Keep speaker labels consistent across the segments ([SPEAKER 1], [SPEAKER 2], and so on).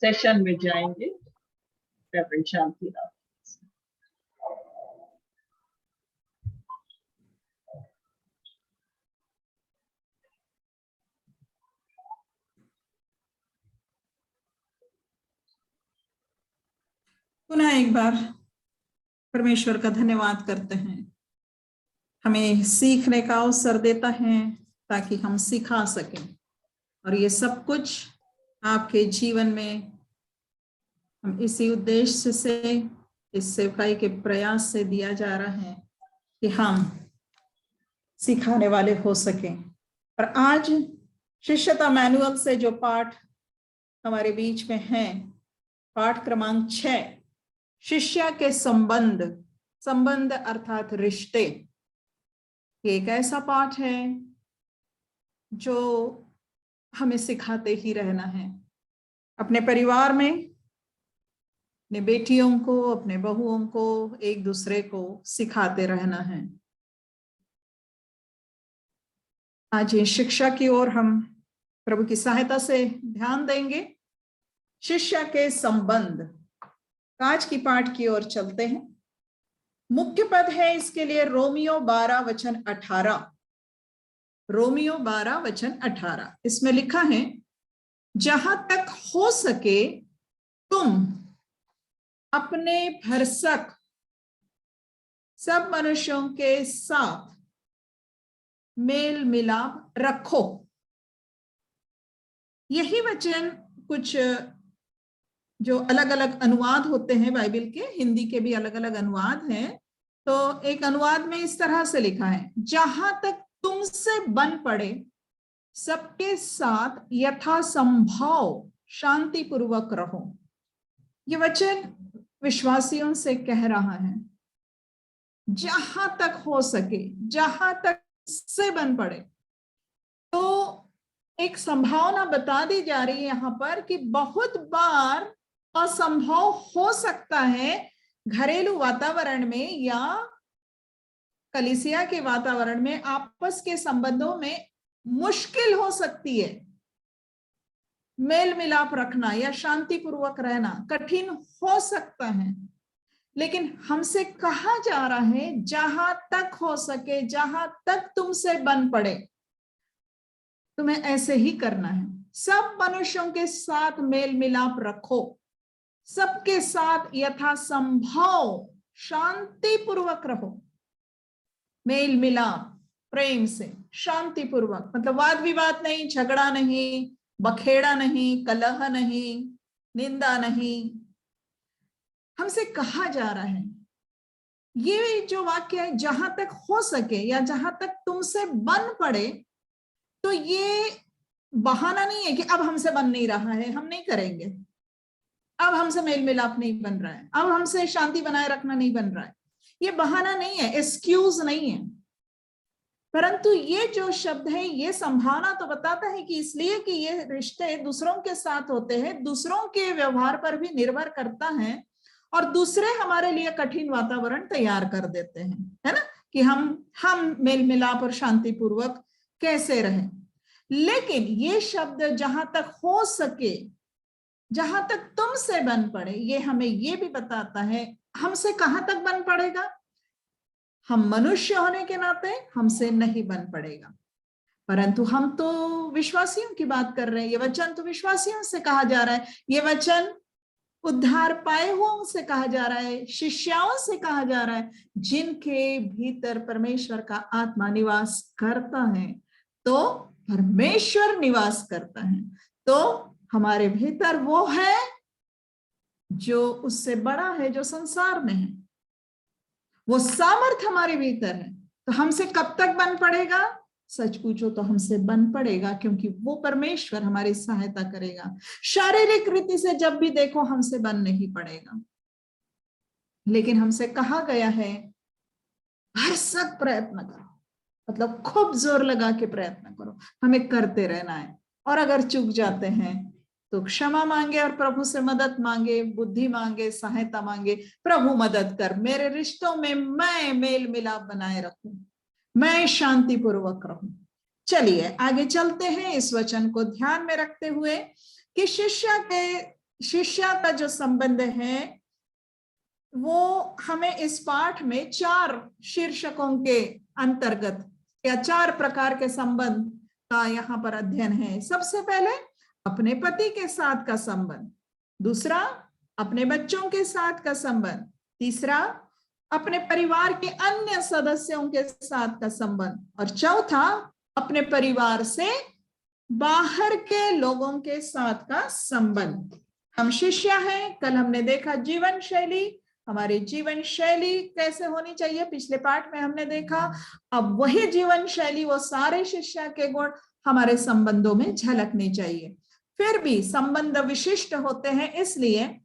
[SPEAKER 1] Session में जाएंगे reverend शांति राम।
[SPEAKER 2] पुनः एक बार परमेश्वर का धन्यवाद करते हैं, हमें सीखने का अवसर देता है ताकि हम सिखा सकें, और ये सब कुछ आपके जीवन में हम इसी उद्देश्य से, इस सेवकाई के प्रयास से दिया जा रहा है कि हम सिखाने वाले हो सकें। और आज शिष्यता मैनुअल से जो पाठ हमारे बीच में है, पाठ क्रमांक 6, शिष्य के संबंध, संबंध अर्थात रिश्ते। ये एक ऐसा पाठ है जो हमें सिखाते ही रहना है, अपने परिवार में, अपने बेटियों को, अपने बहुओं को, एक दूसरे को सिखाते रहना है। आज ये शिक्षा की ओर हम प्रभु की सहायता से ध्यान देंगे। शिष्य के संबंध, आज की पाठ की ओर चलते हैं। मुख्य पद है इसके लिए रोमियो 12 वचन 18। रोमियो 12 वचन 18, इसमें लिखा है, जहां तक हो सके तुम अपने भरसक सब मनुष्यों के साथ मेल मिलाप रखो। यही वचन कुछ जो अलग अलग अनुवाद होते हैं बाइबल के, हिंदी के भी अलग अलग अनुवाद हैं, तो एक अनुवाद में इस तरह से लिखा है, जहां तक तुमसे बन पड़े सबके साथ यथासंभव शांतिपूर्वक रहो। ये वचन विश्वासियों से कह रहा है, जहां तक हो सके, जहां तक से बन पड़े। तो एक संभावना बता दी जा रही है यहां पर कि बहुत बार असंभव हो सकता है घरेलू वातावरण में या कलीसिया के वातावरण में, आपस के संबंधों में मुश्किल हो सकती है मेल मिलाप रखना या शांतिपूर्वक रहना, कठिन हो सकता है। लेकिन हमसे कहा जा रहा है, जहां तक हो सके, जहां तक तुमसे बन पड़े, तुम्हें ऐसे ही करना है। सब मनुष्यों के साथ मेल मिलाप रखो, सबके साथ यथासंभव शांतिपूर्वक रहो। मेल मिलाप प्रेम से, शांतिपूर्वक, मतलब वाद विवाद नहीं, झगड़ा नहीं, बखेड़ा नहीं, कलह नहीं, निंदा नहीं। हमसे कहा जा रहा है, ये जो वाक्य है, जहां तक हो सके या जहां तक तुमसे बन पड़े, तो ये बहाना नहीं है कि अब हमसे बन नहीं रहा है, हम नहीं करेंगे, अब हमसे मेल मिलाप नहीं बन रहा है, अब हमसे शांति बनाए रखना नहीं बन रहा है। ये बहाना नहीं है, एक्सक्यूज नहीं है। परंतु ये जो शब्द है, ये संभावना तो बताता है कि इसलिए कि ये रिश्ते दूसरों के साथ होते हैं, दूसरों के व्यवहार पर भी निर्भर करता है, और दूसरे हमारे लिए कठिन वातावरण तैयार कर देते हैं, है ना, कि हम मेल मिलाप और शांतिपूर्वक कैसे रहें। लेकिन ये शब्द जहां तक हो सके, जहां तक तुमसे बन पड़े, ये हमें ये भी बताता है हमसे कहां तक बन पड़ेगा। हम मनुष्य होने के नाते हमसे नहीं बन पड़ेगा, परंतु हम तो विश्वासियों की बात कर रहे हैं। ये वचन तो विश्वासियों से कहा जा रहा है, ये वचन उद्धार पाए हुओं से कहा जा रहा है, शिष्याओं से कहा जा रहा है, जिनके भीतर परमेश्वर का आत्मा निवास करता है। तो परमेश्वर निवास करता है, तो हमारे भीतर वो है जो उससे बड़ा है, जो संसार में है। वो सामर्थ हमारे भीतर है। तो हमसे कब तक बन पड़ेगा? सच पूछो तो हमसे बन पड़ेगा, क्योंकि वो परमेश्वर हमारी सहायता करेगा। शारीरिक रीति से जब भी देखो हमसे बन नहीं पड़ेगा, लेकिन हमसे कहा गया है भरसक प्रयत्न करो, मतलब खूब जोर लगा के प्रयत्न करो, हमें करते रहना है। और अगर चूक जाते हैं तो क्षमा मांगे और प्रभु से मदद मांगे, बुद्धि मांगे, सहायता मांगे। प्रभु मदद कर, मेरे रिश्तों में मैं मेल मिलाप बनाए रखूं, मैं शांतिपूर्वक रहूं। चलिए आगे चलते हैं, इस वचन को ध्यान में रखते हुए कि शिष्य के शिष्या का जो संबंध है वो हमें इस पाठ में 4 शीर्षकों के अंतर्गत या 4 प्रकार के संबंध का यहाँ पर अध्ययन है। सबसे पहले अपने पति के साथ का संबंध, दूसरा अपने बच्चों के साथ का संबंध, तीसरा अपने परिवार के अन्य सदस्यों के साथ का संबंध, और चौथा अपने परिवार से बाहर के लोगों के साथ का संबंध। हम शिष्य हैं। कल हमने देखा जीवन शैली, हमारी जीवन शैली कैसे होनी चाहिए, पिछले पाठ में हमने देखा। अब वही जीवन शैली, वो सारे शिष्य के गुण हमारे संबंधों में झलकने चाहिए। फिर भी संबंध विशिष्ट होते हैं, इसलिए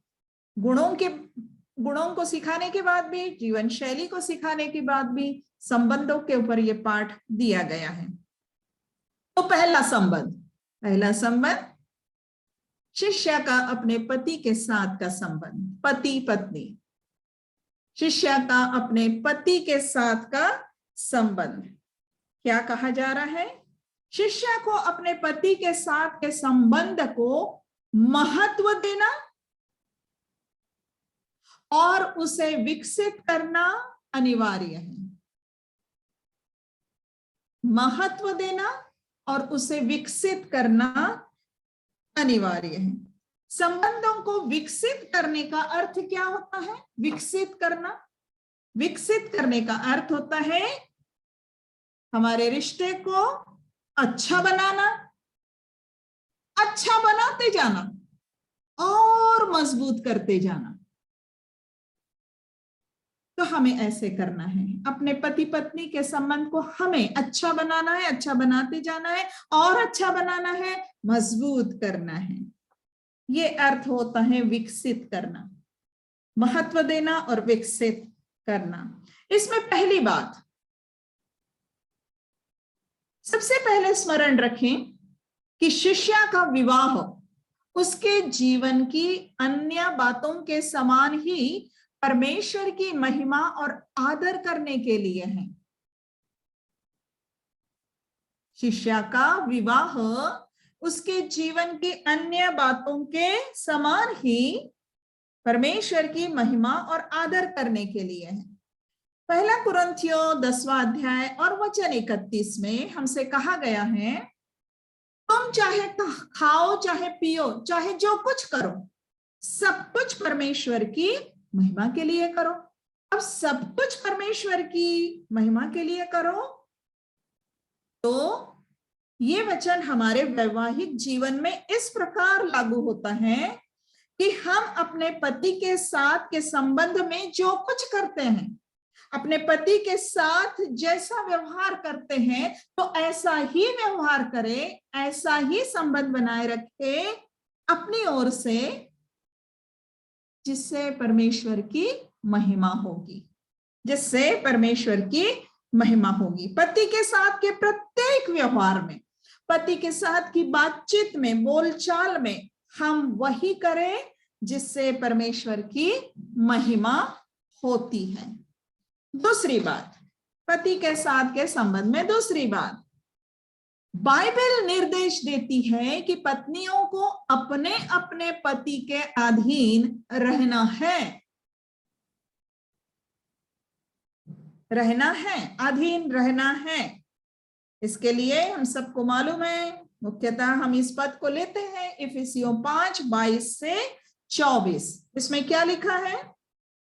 [SPEAKER 2] गुणों को सिखाने के बाद भी, जीवन शैली को सिखाने के बाद भी संबंधों के ऊपर ये पाठ दिया गया है। तो पहला संबंध शिष्य का अपने पति के साथ का संबंध, पति पत्नी। शिष्य का अपने पति के साथ का संबंध क्या कहा जा रहा है? शिष्य को अपने पति के साथ के संबंध को महत्व देना और उसे विकसित करना अनिवार्य है। महत्व देना और उसे विकसित करना अनिवार्य है। संबंधों को विकसित करने का अर्थ क्या होता है? विकसित करने का अर्थ होता है हमारे रिश्ते को अच्छा बनाना, अच्छा बनाते जाना और मजबूत करते जाना। तो हमें ऐसे करना है, अपने पति पत्नी के संबंध को हमें अच्छा बनाना है, अच्छा बनाते जाना है और अच्छा बनाना है, मजबूत करना है। ये अर्थ होता है विकसित करना, महत्व देना और विकसित करना। इसमें पहली बात, सबसे पहले स्मरण रखें कि शिष्य का विवाह उसके जीवन की अन्य बातों के समान ही परमेश्वर की महिमा और आदर करने के लिए है। शिष्य का विवाह उसके जीवन की अन्य बातों के समान ही परमेश्वर की महिमा और आदर करने के लिए है। पहला कुरिन्थियों 10वां अध्याय और वचन 31 में हमसे कहा गया है, तुम चाहे खाओ, चाहे पियो, चाहे जो कुछ करो, सब कुछ परमेश्वर की महिमा के लिए करो। अब सब कुछ परमेश्वर की महिमा के लिए करो, तो ये वचन हमारे वैवाहिक जीवन में इस प्रकार लागू होता है कि हम अपने पति के साथ के संबंध में जो कुछ करते हैं, अपने पति के साथ जैसा व्यवहार करते हैं, तो ऐसा ही व्यवहार करें, ऐसा ही संबंध बनाए रखे अपनी ओर से, जिससे परमेश्वर की महिमा होगी, जिससे परमेश्वर की महिमा होगी। पति के साथ के प्रत्येक व्यवहार में, पति के साथ की बातचीत में, बोलचाल में हम वही करें जिससे परमेश्वर की महिमा होती है। दूसरी बात, पति के साथ के संबंध में दूसरी बात, बाइबल निर्देश देती है कि पत्नियों को अपने अपने पति के अधीन रहना है, अधीन रहना है। इसके लिए हम सबको मालूम है, मुख्यतः हम इस पद को लेते हैं इफिसियों 5:22 से 24। इसमें क्या लिखा है?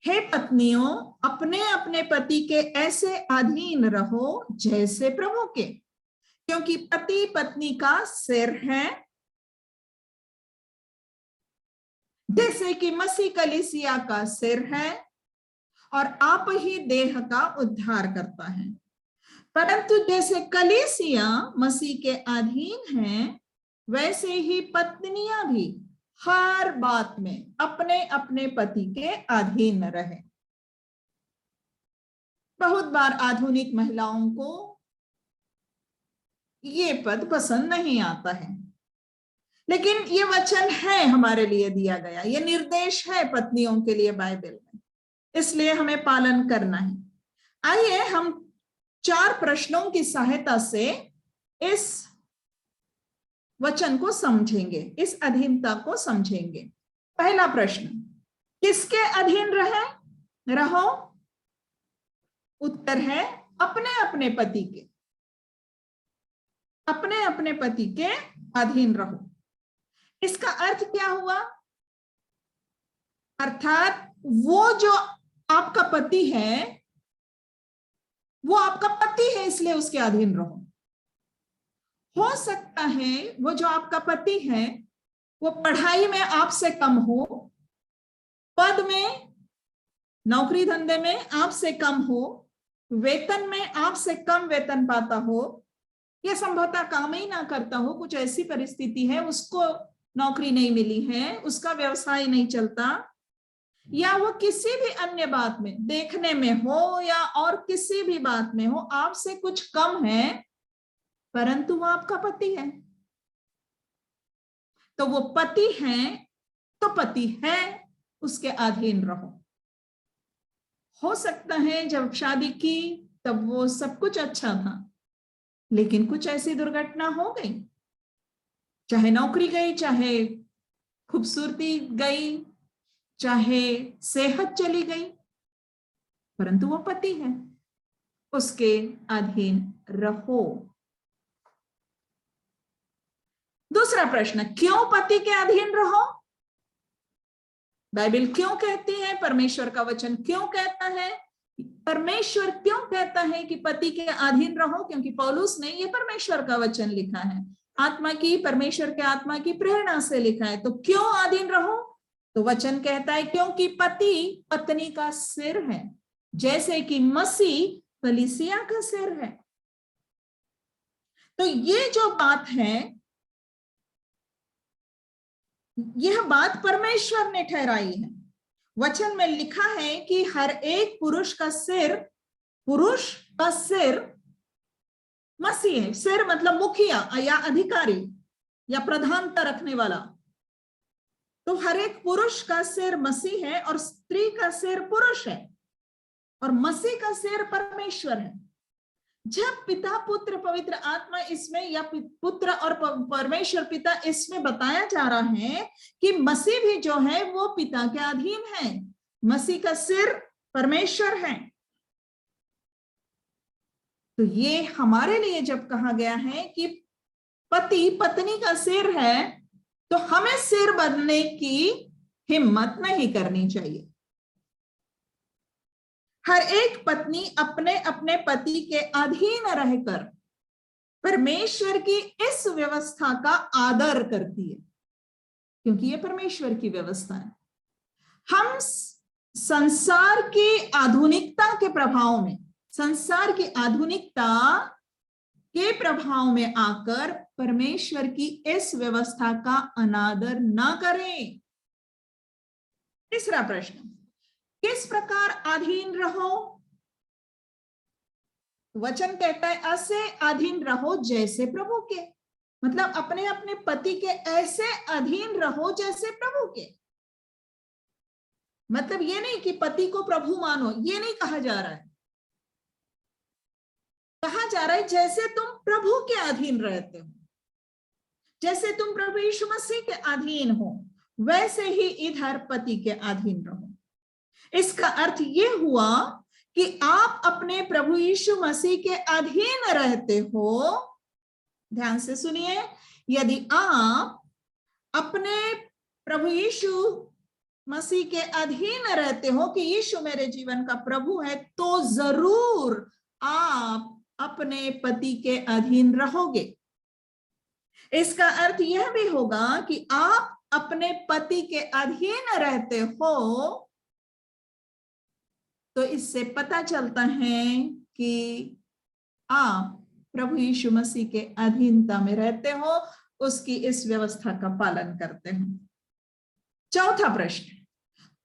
[SPEAKER 2] हे पत्नियों, अपने अपने पति के ऐसे अधीन रहो जैसे प्रभु के, क्योंकि पति पत्नी का सिर है, जैसे कि मसीह कलीसिया का सिर है और आप ही देह का उद्धार करता है। परंतु जैसे कलीसिया मसीह के अधीन है, वैसे ही पत्नियां भी हर बात में अपने अपने पति के अधीन रहे। बहुत बार आधुनिक महिलाओं को ये पद पसंद नहीं आता है, लेकिन ये वचन है हमारे लिए दिया गया, ये निर्देश है पत्नियों के लिए बाइबल में, इसलिए हमें पालन करना है। आइए हम 4 प्रश्नों की सहायता से इस वचन को समझेंगे, इस अधीनता को समझेंगे। पहला प्रश्न, किसके अधीन रहो? उत्तर है अपने अपने पति के, अपने अपने पति के अधीन रहो। इसका अर्थ क्या हुआ? अर्थात वो जो आपका पति है वो आपका पति है, इसलिए उसके अधीन रहो। हो सकता है वो जो आपका पति है वो पढ़ाई में आपसे कम हो, पद में, नौकरी धंधे में आपसे कम हो, वेतन में आपसे कम वेतन पाता हो, या संभवतः काम ही ना करता हो, कुछ ऐसी परिस्थिति है, उसको नौकरी नहीं मिली है, उसका व्यवसाय नहीं चलता, या वो किसी भी अन्य बात में, देखने में हो या और किसी भी बात में हो, आपसे कुछ कम है, परंतु वो आपका पति है। तो वो पति है तो पति है, उसके अधीन रहो। हो सकता है जब शादी की तब वो सब कुछ अच्छा था, लेकिन कुछ ऐसी दुर्घटना हो गई, चाहे नौकरी गई, चाहे खूबसूरती गई, चाहे सेहत चली गई, परंतु वो पति है, उसके अधीन रहो। दूसरा प्रश्न, क्यों पति के अधीन रहो? बाइबल क्यों कहती है, परमेश्वर का वचन क्यों कहता है, परमेश्वर क्यों कहता है कि पति के अधीन रहो? क्योंकि पौलुस ने ये परमेश्वर का वचन लिखा है, आत्मा की, परमेश्वर के आत्मा की प्रेरणा से लिखा है। तो क्यों अधीन रहो? तो वचन कहता है क्योंकि पति पत्नी का सिर है, जैसे कि मसीह कलीसिया का सिर है। तो ये जो बात है, यह बात परमेश्वर ने ठहराई है। वचन में लिखा है कि हर एक पुरुष का सिर मसीह है। सिर मतलब मुखिया या अधिकारी या प्रधानता रखने वाला। तो हर एक पुरुष का सिर मसीह है और स्त्री का सिर पुरुष है और मसीह का सिर परमेश्वर है। जब पिता, पुत्र, पवित्र आत्मा इसमें, या पुत्र और परमेश्वर पिता इसमें बताया जा रहा है कि मसीह भी जो है वो पिता के अधीन है, मसीह का सिर परमेश्वर है। तो ये हमारे लिए जब कहा गया है कि पति पत्नी का सिर है, तो हमें सिर बनने की हिम्मत नहीं करनी चाहिए। हर एक पत्नी अपने अपने पति के अधीन रहकर परमेश्वर की इस व्यवस्था का आदर करती है, क्योंकि ये परमेश्वर की व्यवस्था है। हम संसार की आधुनिकता के प्रभाव में, संसार की आधुनिकता के प्रभाव में आकर परमेश्वर की इस व्यवस्था का अनादर ना करें। तीसरा प्रश्न, किस प्रकार अधीन रहो? वचन कहता है ऐसे अधीन रहो जैसे प्रभु के, मतलब अपने अपने पति के ऐसे अधीन रहो जैसे प्रभु के। मतलब ये नहीं कि पति को प्रभु मानो, ये नहीं कहा जा रहा है। कहा जा रहा है जैसे तुम प्रभु के अधीन रहते हो, जैसे तुम प्रभु यीशु मसीह के अधीन हो, वैसे ही इधर पति के अधीन रहो। इसका अर्थ ये हुआ कि आप अपने प्रभु यीशु मसीह के अधीन रहते हो। ध्यान से सुनिए, यदि आप अपने प्रभु यीशु मसीह के अधीन रहते हो कि यीशु मेरे जीवन का प्रभु है, तो जरूर आप अपने पति के अधीन रहोगे। इसका अर्थ यह भी होगा कि आप अपने पति के अधीन रहते हो, तो इससे पता चलता है कि आप प्रभु यीशु मसीह के अधीनता में रहते हो, उसकी इस व्यवस्था का पालन करते हो। चौथा प्रश्न,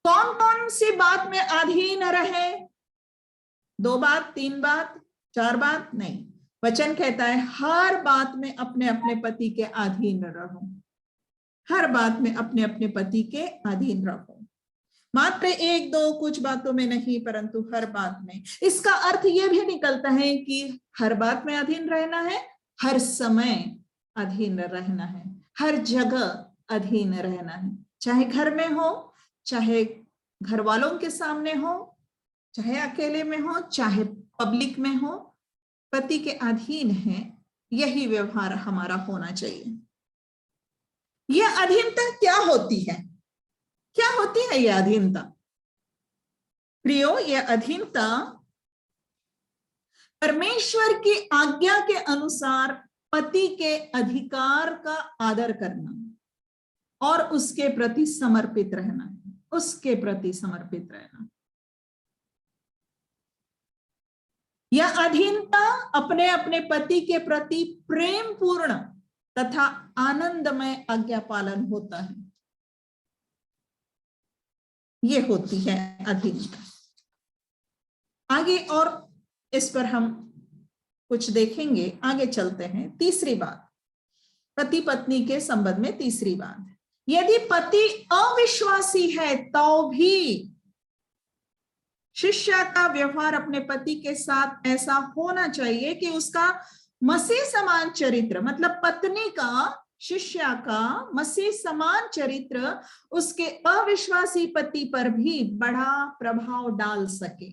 [SPEAKER 2] कौन कौन सी बात में अधीन रहे? 2 बात, 3 बात, 4 बात? नहीं, वचन कहता है हर बात में अपने अपने पति के अधीन रहो। हर बात में अपने अपने पति के अधीन रहो, मात्र 1-2 कुछ बातों में नहीं, परंतु हर बात में। इसका अर्थ यह भी निकलता है कि हर बात में अधीन रहना है, हर समय अधीन रहना है, हर जगह अधीन रहना है। चाहे घर में हो, चाहे घर वालों के सामने हो, चाहे अकेले में हो, चाहे पब्लिक में हो, पति के अधीन है। यही व्यवहार हमारा होना चाहिए। यह अधीनता क्या होती है? क्या होती है यह अधीनता? प्रियो, यह अधीनता परमेश्वर की आज्ञा के अनुसार पति के अधिकार का आदर करना और उसके प्रति समर्पित रहना है। उसके प्रति समर्पित रहना। यह अधीनता अपने अपने पति के प्रति प्रेम पूर्ण तथा आनंदमय आज्ञा पालन होता है। यह होती है अधीनता। आगे और इस पर हम कुछ देखेंगे। आगे चलते हैं। तीसरी बात, पति पत्नी के संबंध में तीसरी बात, यदि पति अविश्वासी है तो भी शिष्य का व्यवहार अपने पति के साथ ऐसा होना चाहिए कि उसका मसीह समान चरित्र, मतलब पत्नी का, शिष्य का मसीह समान चरित्र उसके अविश्वासी पति पर भी बड़ा प्रभाव डाल सके।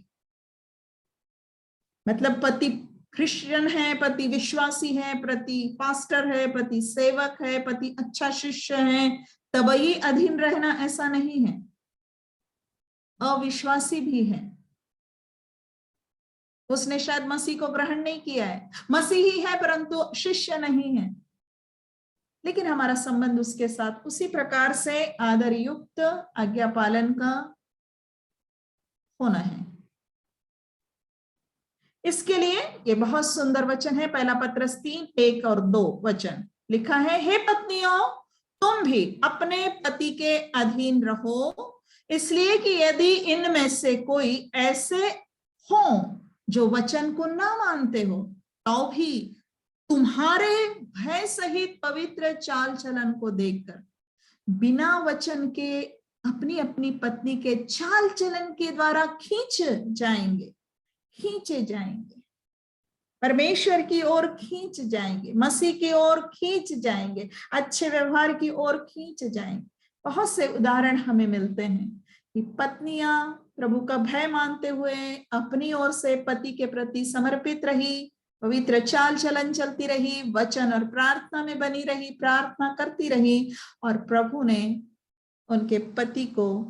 [SPEAKER 2] मतलब पति क्रिश्चियन है, पति विश्वासी है, पति पास्टर है, पति सेवक है, पति अच्छा शिष्य है, तब ही अधीन रहना, ऐसा नहीं है। अविश्वासी भी है, उसने शायद मसीह को ग्रहण नहीं किया है, मसीही है परंतु शिष्य नहीं है, लेकिन हमारा संबंध उसके साथ उसी प्रकार से आदर युक्त आज्ञा पालन का होना है। इसके लिए ये बहुत सुंदर वचन है, पहला पत्रस 3:1-2 वचन लिखा है, हे पत्नियों, तुम भी अपने पति के अधीन रहो, इसलिए कि यदि इनमें से कोई ऐसे हो जो वचन को ना मानते हो, तो भी तुम्हारे भय सहित पवित्र चाल चलन को देखकर बिना वचन के अपनी अपनी पत्नी के चाल चलन के द्वारा खींचे जाएंगे, परमेश्वर की ओर खींच जाएंगे, मसीह की ओर खींच जाएंगे, अच्छे व्यवहार की ओर खींच जाएंगे। बहुत से उदाहरण हमें मिलते हैं कि पत्नियां प्रभु का भय मानते हुए अपनी ओर से पति के प्रति समर्पित रही, पवित्र चाल चलन चलती रही, वचन और प्रार्थना में बनी रही, प्रार्थना करती रही, और प्रभु ने उनके पति को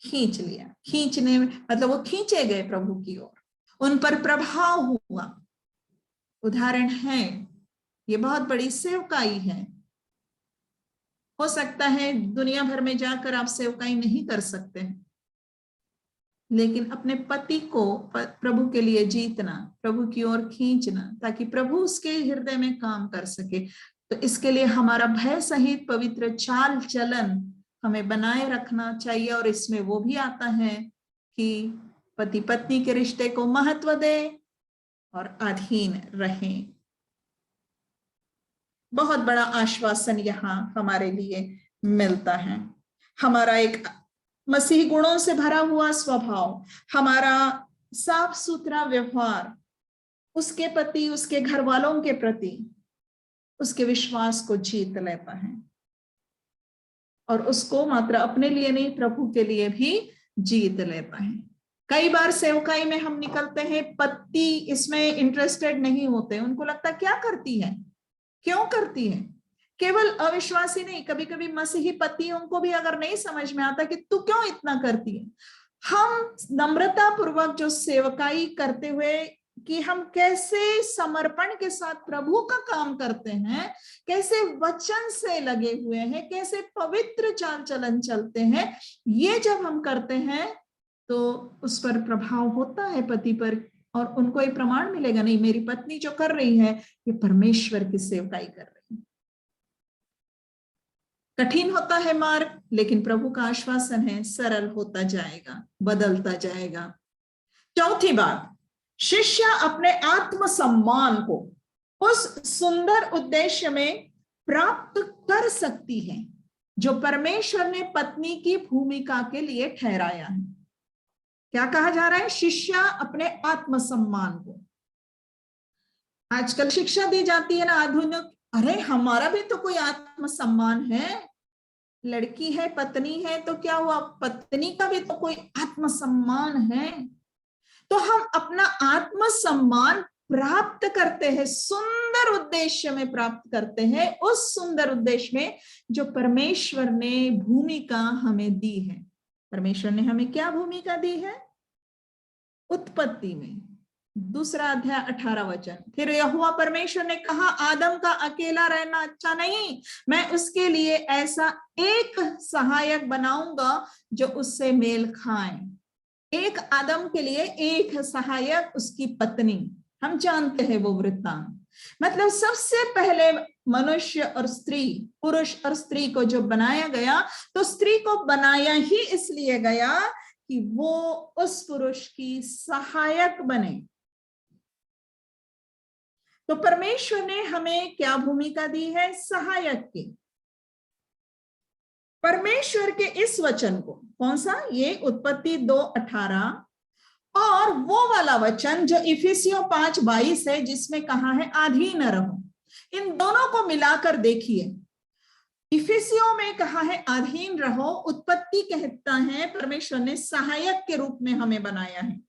[SPEAKER 2] खींच लिया। खींचने मतलब वो खींचे गए प्रभु की ओर, उन पर प्रभाव हुआ। उदाहरण है, ये बहुत बड़ी सेवकाई है। हो सकता है दुनिया भर में जाकर आप सेवकाई नहीं कर सकते हैं, लेकिन अपने पति को प्रभु के लिए जीतना, प्रभु की ओर खींचना, ताकि प्रभु उसके हृदय में काम कर सके। तो इसके लिए हमारा भय सहित पवित्र चाल चलन हमें बनाए रखना चाहिए, और इसमें वो भी आता है कि पति पत्नी के रिश्ते को महत्व दे और अधीन रहें। बहुत बड़ा आश्वासन यहाँ हमारे लिए मिलता है। हमारा एक मसीह गुणों से भरा हुआ स्वभाव, हमारा साफ सुथरा व्यवहार उसके प्रति, उसके घर वालों के प्रति, उसके विश्वास को जीत लेता है, और उसको मात्र अपने लिए नहीं, प्रभु के लिए भी जीत लेता है। कई बार सेवकाई में हम निकलते हैं, पति इसमें इंटरेस्टेड नहीं होते, उनको लगता क्या करती है, क्यों करती है। केवल अविश्वासी नहीं, कभी कभी मसीही पतियों को भी अगर नहीं समझ में आता कि तू क्यों इतना करती है, हम नम्रता पूर्वक जो सेवकाई करते हुए कि हम कैसे समर्पण के साथ प्रभु का काम करते हैं, कैसे वचन से लगे हुए हैं, कैसे पवित्र चाल चलन चलते हैं, ये जब हम करते हैं तो उस पर प्रभाव होता है पति पर, और उनको ये प्रमाण मिलेगा, नहीं मेरी पत्नी जो कर रही है ये परमेश्वर की सेवकाई कर रही है। कठिन होता है मार्ग, लेकिन प्रभु का आश्वासन है सरल होता जाएगा, बदलता जाएगा। चौथी बात, शिष्य अपने आत्म सम्मान को उस सुंदर उद्देश्य में प्राप्त कर सकती है जो परमेश्वर ने पत्नी की भूमिका के लिए ठहराया है। क्या कहा जा रहा है? शिष्य अपने आत्म सम्मान को, आजकल शिक्षा दी जाती है ना आधुनिक, अरे हमारा भी तो कोई आत्म सम्मान है, लड़की है, पत्नी है, तो क्या हुआ, पत्नी का भी तो कोई आत्मसम्मान है। तो हम अपना आत्मसम्मान प्राप्त करते हैं, सुंदर उद्देश्य में प्राप्त करते हैं, उस सुंदर उद्देश्य में जो परमेश्वर ने भूमिका हमें दी है। परमेश्वर ने हमें क्या भूमिका दी है? उत्पत्ति में 2 अध्याय 18 वचन, फिर यहोवा परमेश्वर ने कहा, आदम का अकेला रहना अच्छा नहीं, मैं उसके लिए ऐसा एक सहायक बनाऊंगा जो उससे मेल खाए। एक आदम के लिए एक सहायक, उसकी पत्नी। हम जानते हैं वो वृत्तांत। मतलब सबसे पहले मनुष्य और स्त्री, पुरुष और स्त्री को जो बनाया गया, तो स्त्री को बनाया ही इसलिए गया कि वो उस पुरुष की सहायक बने। तो परमेश्वर ने हमें क्या भूमिका दी है? सहायक की। परमेश्वर के इस वचन को, कौन सा? ये उत्पत्ति 2:18 और वो वाला वचन जो इफिसियों 5:22 है, जिसमें कहा है अधीन रहो। इन दोनों को मिलाकर देखिए। इफिसियों में कहा है अधीन रहो, उत्पत्ति कहता है परमेश्वर ने सहायक के रूप में हमें बनाया है।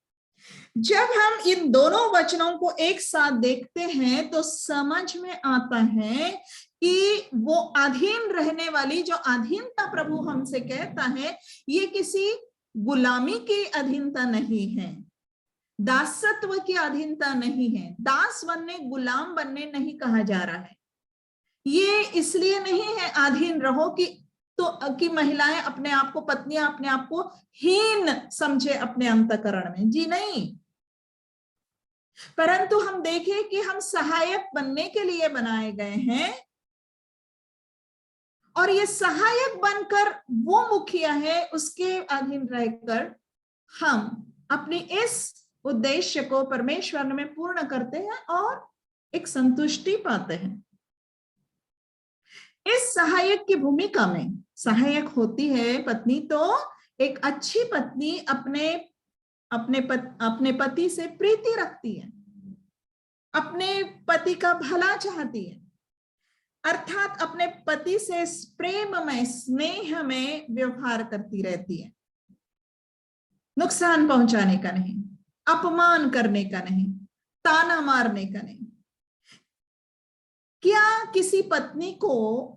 [SPEAKER 2] जब हम इन दोनों वचनों को एक साथ देखते हैं तो समझ में आता है कि वो अधीन रहने वाली जो अधीनता प्रभु हमसे कहता है, ये किसी गुलामी की अधीनता नहीं है, दासत्व की अधीनता नहीं है। दास बनने, गुलाम बनने नहीं कहा जा रहा है। ये इसलिए नहीं है अधीन रहो कि महिलाएं अपने आप को, पत्नियां अपने आप को हीन समझे अपने अंतःकरण में, जी नहीं। परंतु हम देखें कि हम सहायक बनने के लिए बनाए गए हैं, और ये सहायक बनकर वो मुखिया है, उसके अधीन रहकर हम अपने इस उद्देश्य को परमेश्वर में पूर्ण करते हैं और एक संतुष्टि पाते हैं। इस सहायक की भूमिका में सहायक होती है पत्नी। तो एक अच्छी पत्नी अपने पति से प्रीति रखती है, अपने पति का भला चाहती है, अर्थात अपने पति से प्रेम में, स्नेह में व्यवहार करती रहती है। नुकसान पहुंचाने का नहीं, अपमान करने का नहीं, ताना मारने का नहीं। क्या किसी पत्नी को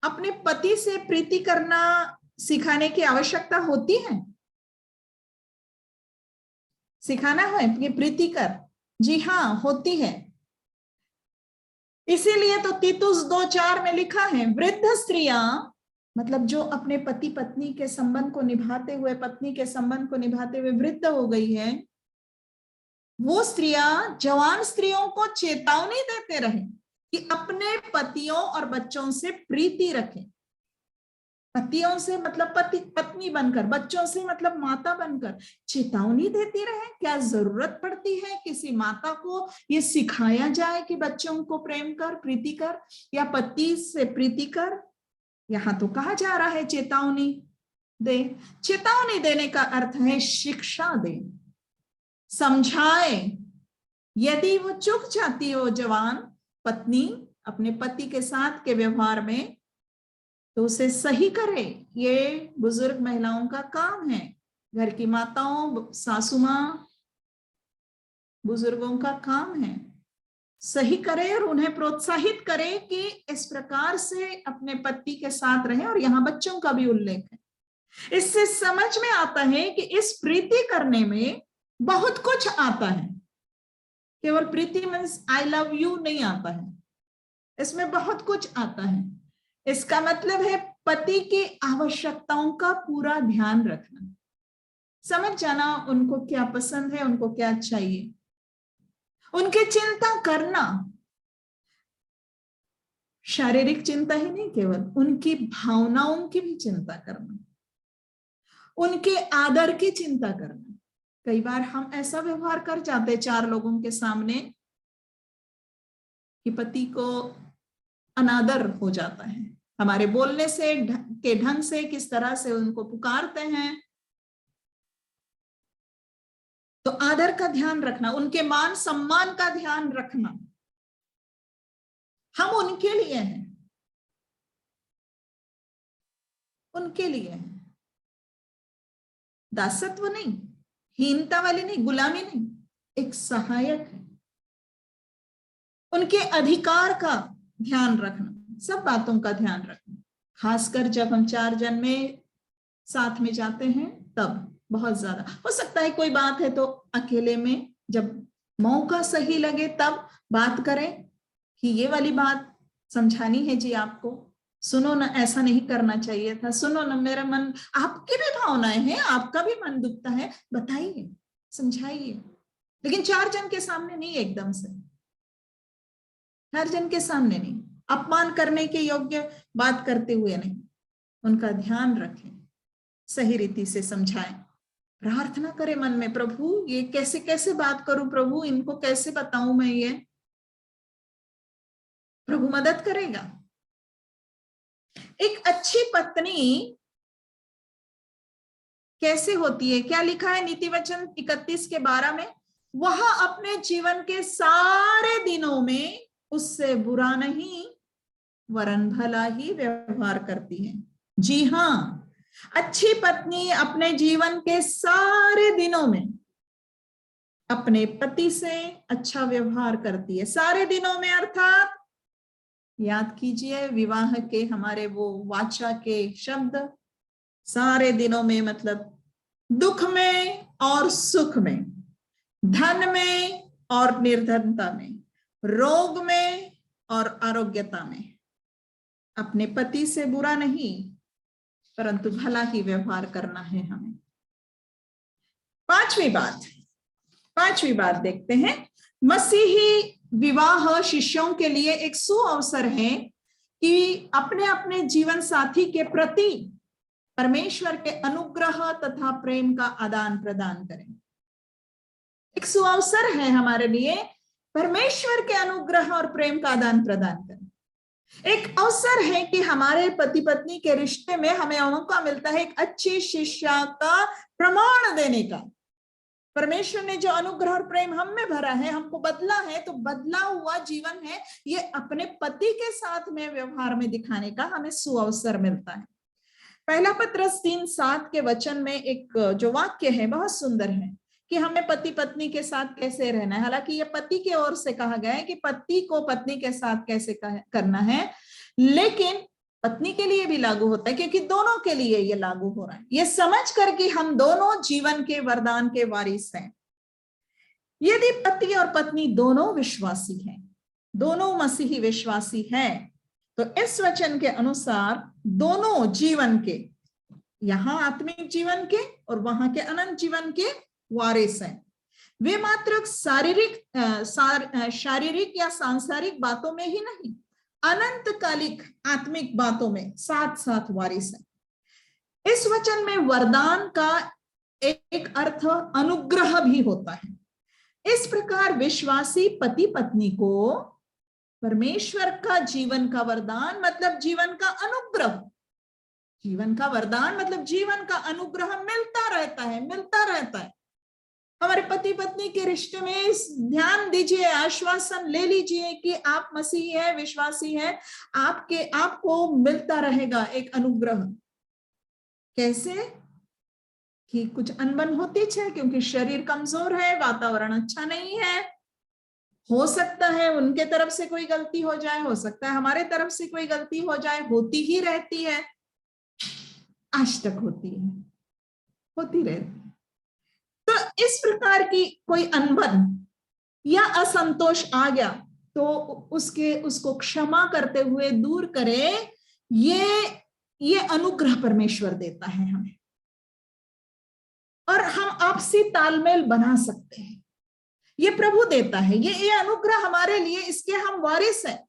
[SPEAKER 2] अपने पति से प्रीति करना सिखाने की आवश्यकता होती है? सिखाना है कि प्रीति कर? जी हाँ, होती है। इसीलिए तो तीतुस 2:4 में लिखा है, वृद्ध स्त्रियां, मतलब जो अपने पति पत्नी के संबंध को निभाते हुए, पत्नी के संबंध को निभाते हुए वृद्ध हो गई है, वो स्त्रियां जवान स्त्रियों को चेतावनी देते रहे कि अपने पतियों और बच्चों से प्रीति रखें। पतियों से मतलब पति पत्नी बनकर, बच्चों से मतलब माता बनकर चेतावनी देती रहे। क्या जरूरत पड़ती है किसी माता को ये सिखाया जाए कि बच्चों को प्रेम कर, प्रीति कर, या पति से प्रीति कर? यहां तो कहा जा रहा है चेतावनी दे। चेतावनी देने का अर्थ है शिक्षा दे, समझाए। यदि वो चूक जाती हो जवान पत्नी अपने पति के साथ के व्यवहार में, तो उसे सही करे। ये बुजुर्ग महिलाओं का काम है, घर की माताओं, सासू मां, बुजुर्गों का काम है सही करे और उन्हें प्रोत्साहित करे कि इस प्रकार से अपने पति के साथ रहे। और यहाँ बच्चों का भी उल्लेख है। इससे समझ में आता है कि इस प्रीति करने में बहुत कुछ आता है, केवल प्रीति मीन्स आई लव यू नहीं आता है, इसमें बहुत कुछ आता है। इसका मतलब है पति की आवश्यकताओं का पूरा ध्यान रखना, समझ जाना उनको क्या पसंद है, उनको क्या चाहिए, उनकी चिंता करना। शारीरिक चिंता ही नहीं, केवल उनकी भावनाओं की भी चिंता करना, उनके आदर की चिंता करना। कई बार हम ऐसा व्यवहार कर जाते 4 लोगों के सामने कि पति को अनादर हो जाता है, हमारे बोलने से के ढंग से, किस तरह से उनको पुकारते हैं। तो आदर का ध्यान रखना, उनके मान सम्मान का ध्यान रखना, हम उनके लिए हैं। उनके लिए है। दासत्व नहीं, हीनता वाली नहीं, गुलामी नहीं, एक सहायक है। उनके अधिकार का ध्यान रखना, सब बातों का ध्यान रखना, खासकर जब हम 4 जन में साथ में जाते हैं तब बहुत ज्यादा हो सकता है। कोई बात है तो अकेले में जब मौका सही लगे तब बात करें कि ये वाली बात समझानी है जी आपको, सुनो ना, ऐसा नहीं करना चाहिए था, सुनो ना, मेरा मन, आपकी भी भावनाएं हैं, आपका भी मन दुखता है, बताइए, समझाइए, लेकिन 4 जन के सामने नहीं, एकदम से 4 जन के सामने नहीं, अपमान करने के योग्य बात करते हुए नहीं, उनका ध्यान रखें, सही रीति से समझाएं, प्रार्थना करें मन में, प्रभु ये कैसे कैसे बात करूं, प्रभु इनको कैसे बताऊं मैं, ये प्रभु मदद करेगा। एक अच्छी पत्नी कैसे होती है, क्या लिखा है नीति वचन 31:12 में, वह अपने जीवन के सारे दिनों में उससे बुरा नहीं वरन भला ही व्यवहार करती है। जी हाँ, अच्छी पत्नी अपने जीवन के सारे दिनों में अपने पति से अच्छा व्यवहार करती है। सारे दिनों में अर्थात याद कीजिए विवाह के हमारे वो वाचा के शब्द, सारे दिनों में मतलब दुख में और सुख में, धन में और निर्धनता में, रोग में और आरोग्यता में, अपने पति से बुरा नहीं परंतु भला ही व्यवहार करना है हमें। पांचवी बात देखते हैं। मसीही विवाह शिष्यों के लिए एक सुअवसर है कि अपने अपने जीवन साथी के प्रति परमेश्वर के अनुग्रह तथा प्रेम का आदान प्रदान करें। एक सुअवसर है हमारे लिए परमेश्वर के अनुग्रह और प्रेम का आदान प्रदान करें। एक अवसर है कि हमारे पति पत्नी के रिश्ते में हमें मौका मिलता है एक अच्छी शिक्षा का प्रमाण देने का। परमेश्वर ने जो अनुग्रह और प्रेम हम में भरा है, हमको बदला है, तो बदला हुआ जीवन है ये अपने पति के साथ में व्यवहार में दिखाने का हमें सुअवसर मिलता है। पहला पत्रस 3:7 के वचन में एक जो वाक्य है बहुत सुंदर है कि हमें पति पत्नी के साथ कैसे रहना है। हालांकि ये पति की ओर से कहा गया है कि पति को पत्नी के साथ कैसे करना है, लेकिन पत्नी के लिए भी लागू होता है क्योंकि दोनों के लिए ये लागू हो रहा है। ये समझ कर कि हम दोनों जीवन के वरदान के वारिस हैं। यदि पति और पत्नी दोनों विश्वासी हैं, दोनों मसीही विश्वासी हैं, तो इस वचन के अनुसार दोनों जीवन के, यहां आत्मिक जीवन के और वहां के अनंत जीवन के वारिस हैं। वे मात्र शारीरिक या सांसारिक बातों में ही नहीं, अनंतकालिक आत्मिक बातों में साथ साथ वारिस है। इस वचन में वरदान का एक अर्थ अनुग्रह भी होता है। इस प्रकार विश्वासी पति पत्नी को परमेश्वर का जीवन का वरदान मतलब जीवन का अनुग्रह, जीवन का वरदान मतलब जीवन का अनुग्रह मिलता रहता है। हमारे पति पत्नी के रिश्ते में ध्यान दीजिए, आश्वासन ले लीजिए कि आप मसीही है, विश्वासी है, आपको मिलता रहेगा एक अनुग्रह। कैसे कि कुछ अनबन होती है क्योंकि शरीर कमजोर है, वातावरण अच्छा नहीं है, हो सकता है उनके तरफ से कोई गलती हो जाए, हो सकता है हमारे तरफ से कोई गलती हो जाए, होती ही रहती है, आज तक होती रहती है। तो इस प्रकार की कोई अनबन या असंतोष आ गया तो उसको क्षमा करते हुए दूर करे, ये अनुग्रह परमेश्वर देता है हमें, और हम आपसी तालमेल बना सकते हैं। ये प्रभु देता है, ये अनुग्रह हमारे लिए, इसके हम वारिस हैं।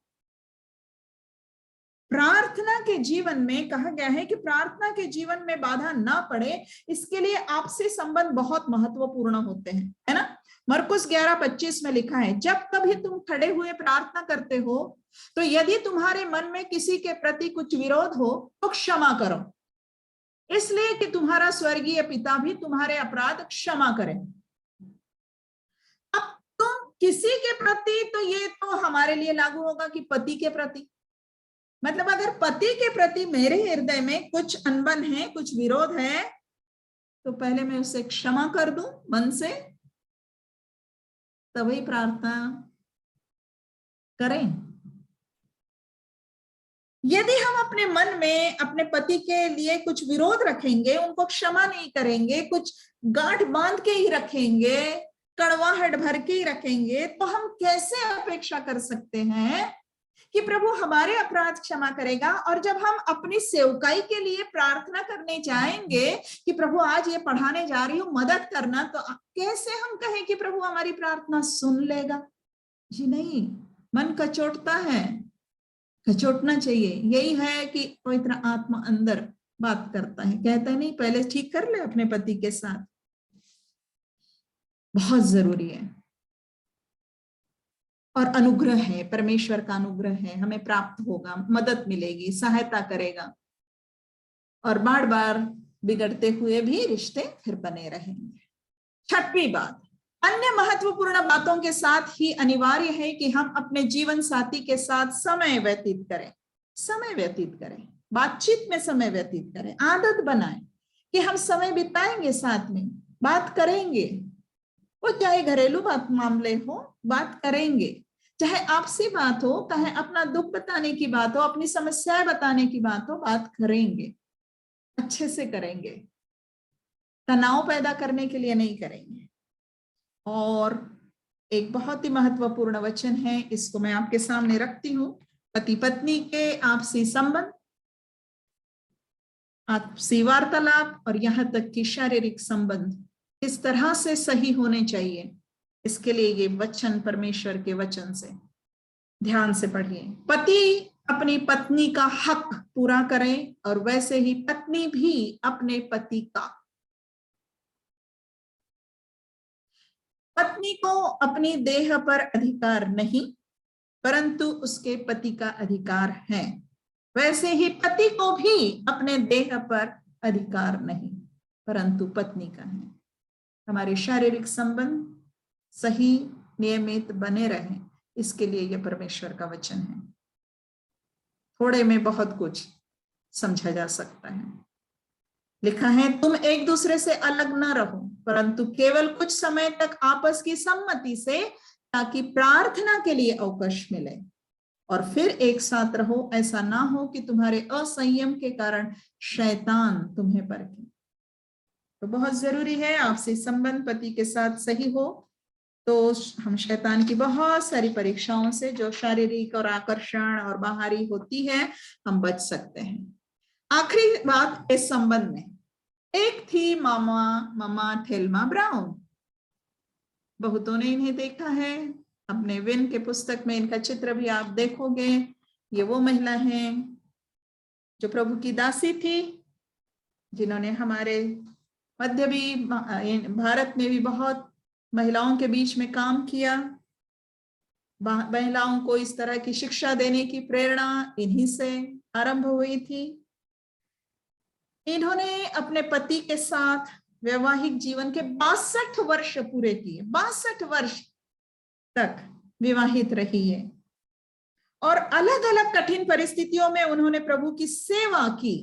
[SPEAKER 2] प्रार्थना के जीवन में कहा गया है कि प्रार्थना के जीवन में बाधा ना पड़े, इसके लिए आपसे संबंध बहुत महत्वपूर्ण होते हैं, है ना। मरकुस 11:25 में लिखा है, जब कभी तुम खड़े हुए प्रार्थना करते हो तो यदि तुम्हारे मन में किसी के प्रति कुछ विरोध हो तो क्षमा करो, इसलिए कि तुम्हारा स्वर्गीय पिता भी तुम्हारे अपराध क्षमा करे। अब तुम किसी के प्रति, तो ये तो हमारे लिए लागू होगा कि पति के प्रति, मतलब अगर पति के प्रति मेरे हृदय में कुछ अनबन है, कुछ विरोध है, तो पहले मैं उसे क्षमा कर दूं मन से, तभी प्रार्थना करें। यदि हम अपने मन में अपने पति के लिए कुछ विरोध रखेंगे, उनको क्षमा नहीं करेंगे, कुछ गांठ बांध के ही रखेंगे, कड़वाहट भर के ही रखेंगे, तो हम कैसे अपेक्षा कर सकते हैं कि प्रभु हमारे अपराध क्षमा करेगा। और जब हम अपनी सेवकाई के लिए प्रार्थना करने जाएंगे कि प्रभु आज ये पढ़ाने जा रही हूं, मदद करना, तो कैसे हम कहें कि प्रभु हमारी प्रार्थना सुन लेगा? जी नहीं, मन कचोटता है, कचोटना चाहिए। यही है कि पवित्र आत्मा अंदर बात करता है, कहता है नहीं पहले ठीक कर ले अपने पति के साथ। बहुत जरूरी है। और अनुग्रह है, परमेश्वर का अनुग्रह है, हमें प्राप्त होगा, मदद मिलेगी, सहायता करेगा, और बार बार बिगड़ते हुए भी रिश्ते फिर बने रहेंगे। छठवीं बात, अन्य महत्वपूर्ण बातों के साथ ही अनिवार्य है कि हम अपने जीवन साथी के साथ समय व्यतीत करें। समय व्यतीत करें, बातचीत में समय व्यतीत करें, आदत बनाएं कि हम समय बिताएंगे साथ में, बात करेंगे। वो चाहे घरेलू बात मामले हो, बात करेंगे, चाहे आपसी बात हो, चाहे अपना दुख बताने की बात हो, अपनी समस्याएं बताने की बात हो, बात करेंगे, अच्छे से करेंगे, तनाव पैदा करने के लिए नहीं करेंगे। और एक बहुत ही महत्वपूर्ण वचन है, इसको मैं आपके सामने रखती हूं, पति पत्नी के आपसी संबंध, आपसी वार्तालाप और यहां तक कि शारीरिक संबंध इस तरह से सही होने चाहिए। इसके लिए ये वचन परमेश्वर के वचन से ध्यान से पढ़िए। पति अपनी पत्नी का हक पूरा करें और वैसे ही पत्नी भी अपने पति का। पत्नी को अपनी देह पर अधिकार नहीं, परंतु उसके पति का अधिकार है। वैसे ही पति को भी अपने देह पर अधिकार नहीं, परंतु पत्नी का है। हमारे शारीरिक संबंध सही नियमित बने रहें, इसके लिए यह परमेश्वर का वचन है। थोड़े में बहुत कुछ समझा जा सकता है। लिखा है, तुम एक दूसरे से अलग ना रहो, परंतु केवल कुछ समय तक आपस की सम्मति से, ताकि प्रार्थना के लिए अवकाश मिले, और फिर एक साथ रहो। ऐसा ना हो कि तुम्हारे असंयम के कारण शैतान तुम्हें परखे। तो बहुत जरूरी है आपसी संबंध पति के साथ सही हो, तो हम शैतान की बहुत सारी परीक्षाओं से, जो शारीरिक और आकर्षण और बाहरी होती है, हम बच सकते हैं। आखिरी बात इस संबंध में, एक थी मामा थेल्मा ब्राउन। बहुतों ने इन्हें देखा है, अपने विन के पुस्तक में इनका चित्र भी आप देखोगे। ये वो महिला है जो प्रभु की दासी थी, जिन्होंने हमारे मध्य भी, भारत में भी बहुत महिलाओं के बीच में काम किया। महिलाओं को इस तरह की शिक्षा देने की प्रेरणा इन्हीं से आरंभ हुई थी। इन्होंने अपने पति के साथ वैवाहिक जीवन के 62 वर्ष पूरे किए। 62 वर्ष तक विवाहित रही है, और अलग अलग कठिन परिस्थितियों में उन्होंने प्रभु की सेवा की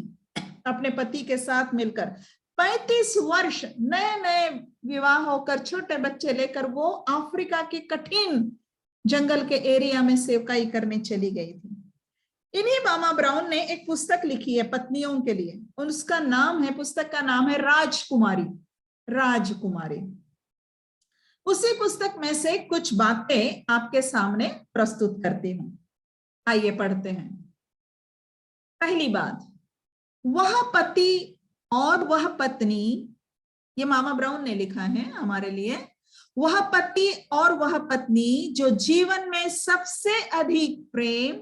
[SPEAKER 2] अपने पति के साथ मिलकर। 35 वर्ष नए नए विवाह होकर छोटे बच्चे लेकर वो अफ्रीका के कठिन जंगल के एरिया में सेवकाई करने चली गई थी। इन्हीं मामा ब्राउन ने एक पुस्तक लिखी है पत्नियों के लिए, उसका नाम है, पुस्तक का नाम है राजकुमारी। राजकुमारी। उसी पुस्तक में से कुछ बातें आपके सामने प्रस्तुत करती हूं, आइए पढ़ते हैं। पहली बात, वह पति और वह पत्नी, ये मामा ब्राउन ने लिखा है हमारे लिए, वह पति और वह पत्नी जो जीवन में सबसे अधिक प्रेम,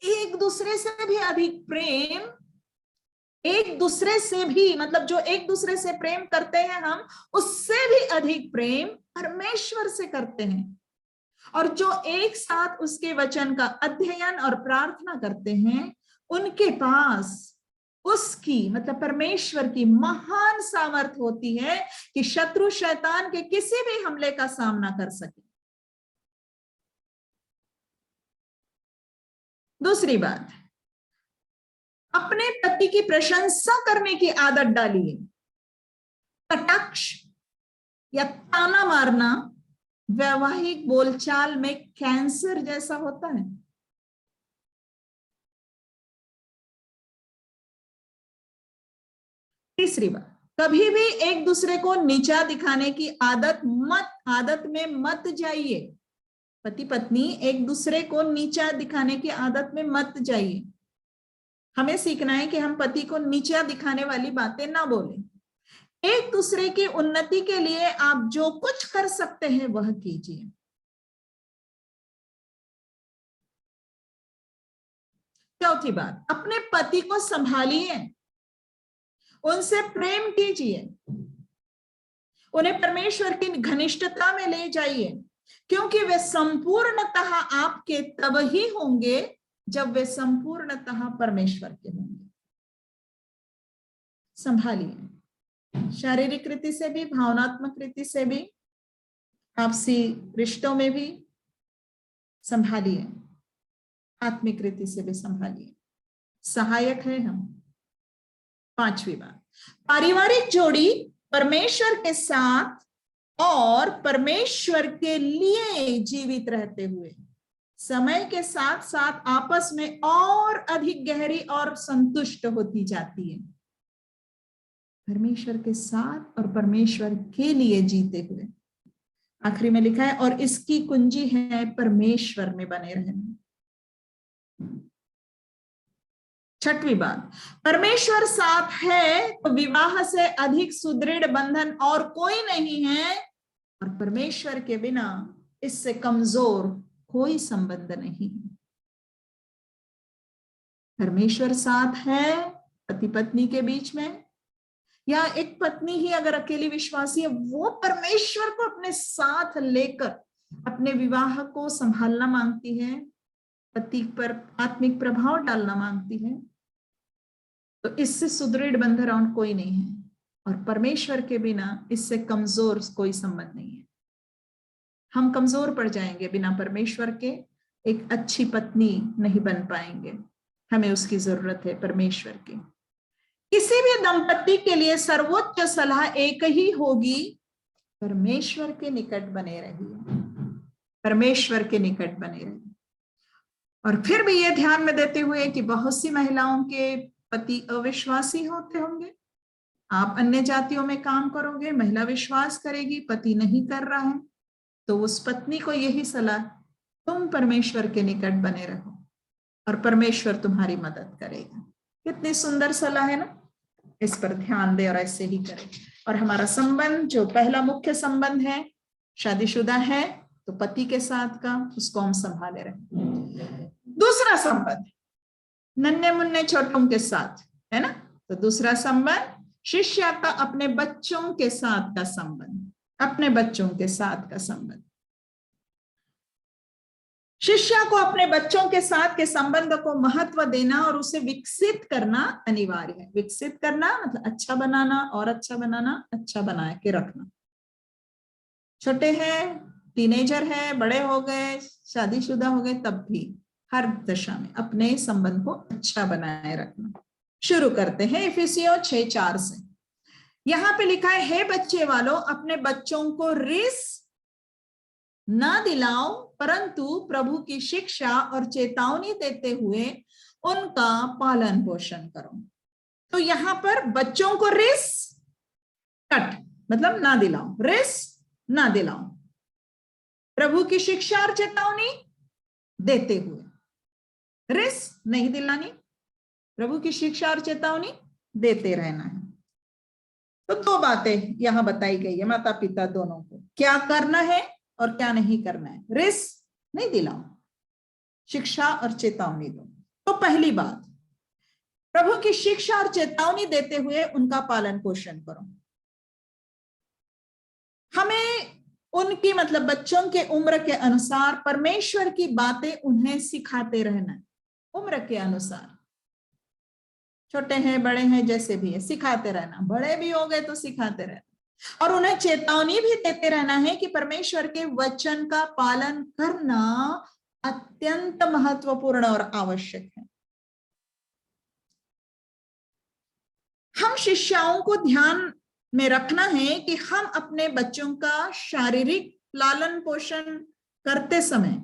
[SPEAKER 2] एक दूसरे से भी अधिक प्रेम, एक दूसरे से भी, मतलब जो एक दूसरे से प्रेम करते हैं हम, उससे भी अधिक प्रेम परमेश्वर से करते हैं, और जो एक साथ उसके वचन का अध्ययन और प्रार्थना करते हैं, उनके पास उसकी, मतलब परमेश्वर की महान सामर्थ होती है कि शत्रु शैतान के किसी भी हमले का सामना कर सके। दूसरी बात, अपने पति की प्रशंसा करने की आदत डालिए। कटाक्ष या ताना मारना वैवाहिक बोलचाल में कैंसर जैसा होता है। तीसरी बात, कभी भी एक दूसरे को नीचा दिखाने की आदत में मत जाइए। पति पत्नी एक दूसरे को नीचा दिखाने की आदत में मत जाइए। हमें सीखना है कि हम पति को नीचा दिखाने वाली बातें ना बोलें। एक दूसरे की उन्नति के लिए आप जो कुछ कर सकते हैं वह कीजिए। चौथी बात, अपने पति को संभालिए, उनसे प्रेम कीजिए, उन्हें परमेश्वर की घनिष्ठता में ले जाइए, क्योंकि वे संपूर्णतः आपके तब ही होंगे जब वे संपूर्णतः परमेश्वर के होंगे। संभालिए, शारीरिक रीति से भी, भावनात्मक रीति से भी, आपसी रिश्तों में भी संभालिए, आत्मिक रीति से भी संभालिए। सहायक है हम। पांचवी बात, पारिवारिक जोड़ी परमेश्वर के साथ और परमेश्वर के लिए जीवित रहते हुए समय के साथ साथ आपस में और अधिक गहरी और संतुष्ट होती जाती है। परमेश्वर के साथ और परमेश्वर के लिए जीते हुए। आखिरी में लिखा है, और इसकी कुंजी है परमेश्वर में बने रहना। छठवीं बात, परमेश्वर साथ है तो विवाह से अधिक सुदृढ़ बंधन और कोई नहीं है, और परमेश्वर के बिना इससे कमजोर कोई संबंध नहीं है। परमेश्वर साथ है पति पत्नी के बीच में, या एक पत्नी ही अगर अकेली विश्वासी है, वो परमेश्वर को अपने साथ लेकर अपने विवाह को संभालना मांगती है, पति पर आत्मिक प्रभाव डालना मांगती है, तो इससे सुदृढ़ बंधन और कोई नहीं है, और परमेश्वर के बिना इससे कमजोर कोई संबंध नहीं है। हम कमजोर पड़ जाएंगे, बिना परमेश्वर के एक अच्छी पत्नी नहीं बन पाएंगे। हमें उसकी जरूरत है, परमेश्वर की। किसी भी दंपति के लिए सर्वोच्च सलाह एक ही होगी, परमेश्वर के निकट बने रहिए, परमेश्वर के निकट बने रहिए। और फिर भी ये ध्यान में देते हुए कि बहुत सी महिलाओं के पति अविश्वासी होते होंगे। आप अन्य जातियों में काम करोगे, महिला विश्वास करेगी, पति नहीं कर रहा है, तो उस पत्नी को यही सलाह, तुम परमेश्वर के निकट बने रहो और परमेश्वर तुम्हारी मदद करेगा। कितनी सुंदर सलाह है ना। इस पर ध्यान दे और ऐसे ही करें। और हमारा संबंध, जो पहला मुख्य संबंध है, शादीशुदा है तो पति के साथ का, उसको हम संभाले रहे। दूसरा संबंध नन्हे मुन्ने छोटों के साथ है ना, तो दूसरा संबंध शिष्य का अपने बच्चों के साथ का संबंध, अपने बच्चों के साथ का संबंध। शिष्य को अपने बच्चों के साथ के संबंध को महत्व देना और उसे विकसित करना अनिवार्य है। विकसित करना मतलब अच्छा बनाना, और अच्छा बनाना, अच्छा बना के रखना। छोटे हैं, टीनेजर है, बड़े हो गए, शादीशुदा हो गए, तब भी हर दशा में अपने संबंध को अच्छा बनाए रखना। शुरू करते हैं इफिसियों 6:4 से। यहां पे लिखा है, हे बच्चे वालों, अपने बच्चों को रिस ना दिलाओ, परंतु प्रभु की शिक्षा और चेतावनी देते हुए उनका पालन पोषण करो। तो यहां पर बच्चों को रिस कट मतलब ना दिलाओ, रिस ना दिलाओ, प्रभु की शिक्षा और चेतावनी देते हुए। रिस नहीं दिलानी, प्रभु की शिक्षा और चेतावनी देते रहना है। तो दो बातें यहां बताई गई है माता पिता दोनों को, क्या करना है और क्या नहीं करना है। रिस नहीं दिलाओ, शिक्षा और चेतावनी दो। तो पहली बात, प्रभु की शिक्षा और चेतावनी देते हुए उनका पालन पोषण करो। हमें उनकी मतलब बच्चों के उम्र के अनुसार परमेश्वर की बातें उन्हें सिखाते रहना है। उम्र के अनुसार, छोटे हैं बड़े हैं जैसे भी है, सिखाते रहना। बड़े भी हो गए तो सिखाते रहना, और उन्हें चेतावनी भी देते रहना है कि परमेश्वर के वचन का पालन करना अत्यंत महत्वपूर्ण और आवश्यक है। हम शिष्याओं को ध्यान में रखना है कि हम अपने बच्चों का शारीरिक लालन पोषण करते समय,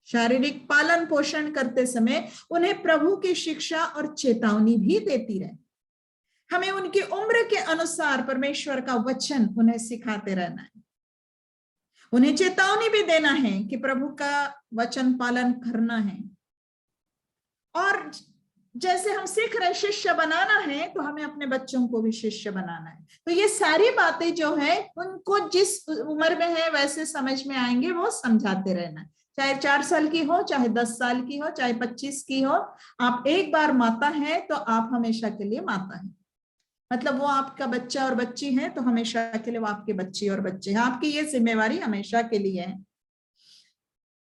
[SPEAKER 2] शारीरिक पालन पोषण करते समय उन्हें प्रभु की शिक्षा और चेतावनी भी देती रहे। हमें उनकी उम्र के अनुसार परमेश्वर का वचन उन्हें सिखाते रहना है। उन्हें चेतावनी भी देना है कि प्रभु का वचन पालन करना है। और जैसे हम सीख रहे शिष्य बनाना है, तो हमें अपने बच्चों को भी शिष्य बनाना है। तो ये सारी बातें जो है उनको जिस उम्र में है वैसे समझ में आएंगे, वो समझाते रहना है। चाहे 4 साल की हो, चाहे 10 साल की हो, चाहे 25 की हो, आप एक बार माता है तो आप हमेशा के लिए माता है। मतलब वो आपका बच्चा और बच्ची है तो हमेशा के लिए वो आपके बच्ची और बच्चे हैं। आपकी ये जिम्मेवारी हमेशा के लिए है।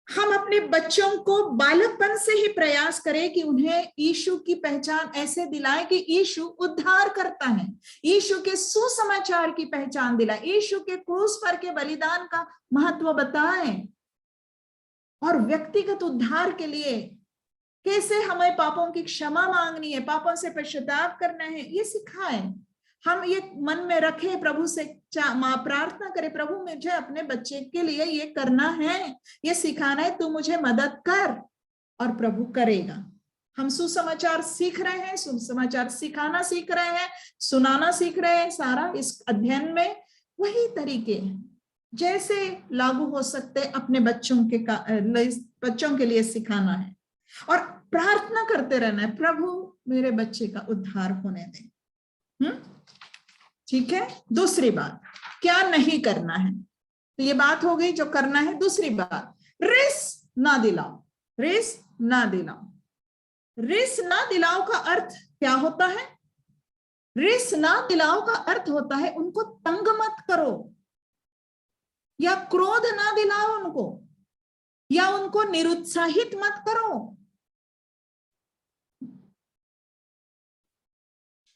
[SPEAKER 2] हम अपने बच्चों को बालकपन से ही प्रयास करें कि उन्हें यीशु की पहचान ऐसे दिलाएं कि यीशु उद्धार करता है, यीशु के सुसमाचार की पहचान दिलाएं, यीशु के क्रूस पर के बलिदान का महत्व बताएं और व्यक्तिगत उद्धार के लिए कैसे हमें पापों की क्षमा मांगनी है, पापों से पश्चाताप करना है, ये सिखाएं। हम ये मन में रखें, प्रभु से प्रार्थना करें, प्रभु मुझे अपने बच्चे के लिए ये करना है, ये सिखाना है, तू मुझे मदद कर, और प्रभु करेगा। हम सुसमाचार सीख रहे हैं, सुसमाचार सिखाना सीख रहे हैं, सुनाना सीख रहे हैं। सारा इस अध्ययन में वही तरीके हैं जैसे लागू हो सकते अपने बच्चों के लिए सिखाना है और प्रार्थना करते रहना है, प्रभु मेरे बच्चे का उद्धार होने दे। ठीक है। दूसरी बात, क्या नहीं करना है। तो ये बात हो गई जो करना है। दूसरी बात, रिस ना दिलाओ। रिस ना दिलाओ। रिस ना दिलाओ का अर्थ क्या होता है? रिस ना दिलाओ का अर्थ होता है उनको तंग मत करो, या क्रोध ना दिलाओ उनको, या उनको निरुत्साहित मत करो।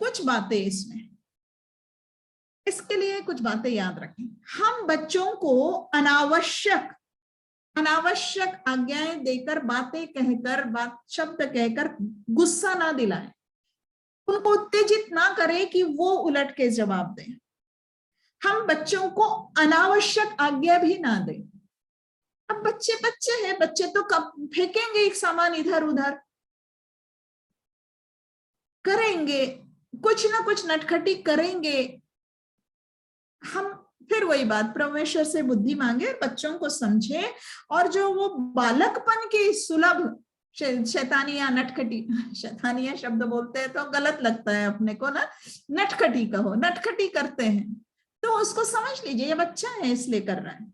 [SPEAKER 2] कुछ बातें इसमें, इसके लिए कुछ बातें याद रखें। हम बच्चों को अनावश्यक आज्ञाएं देकर, बातें कहकर, शब्द कहकर गुस्सा ना दिलाएं, उनको उत्तेजित ना करें कि वो उलट के जवाब दें। हम बच्चों को अनावश्यक आज्ञा भी ना दें। अब बच्चे हैं, बच्चे तो कब फेंकेंगे एक सामान इधर उधर, करेंगे कुछ ना कुछ नटखटी करेंगे। हम फिर वही बात, परमेश्वर से बुद्धि मांगे और बच्चों को समझे, और जो वो बालकपन की सुलभ शैतानियां, नटखटी, शैतानियां शब्द बोलते हैं तो गलत लगता है अपने को ना, नटखटी कहो, नटखटी करते हैं तो उसको समझ लीजिए ये बच्चा है इसलिए कर रहा है।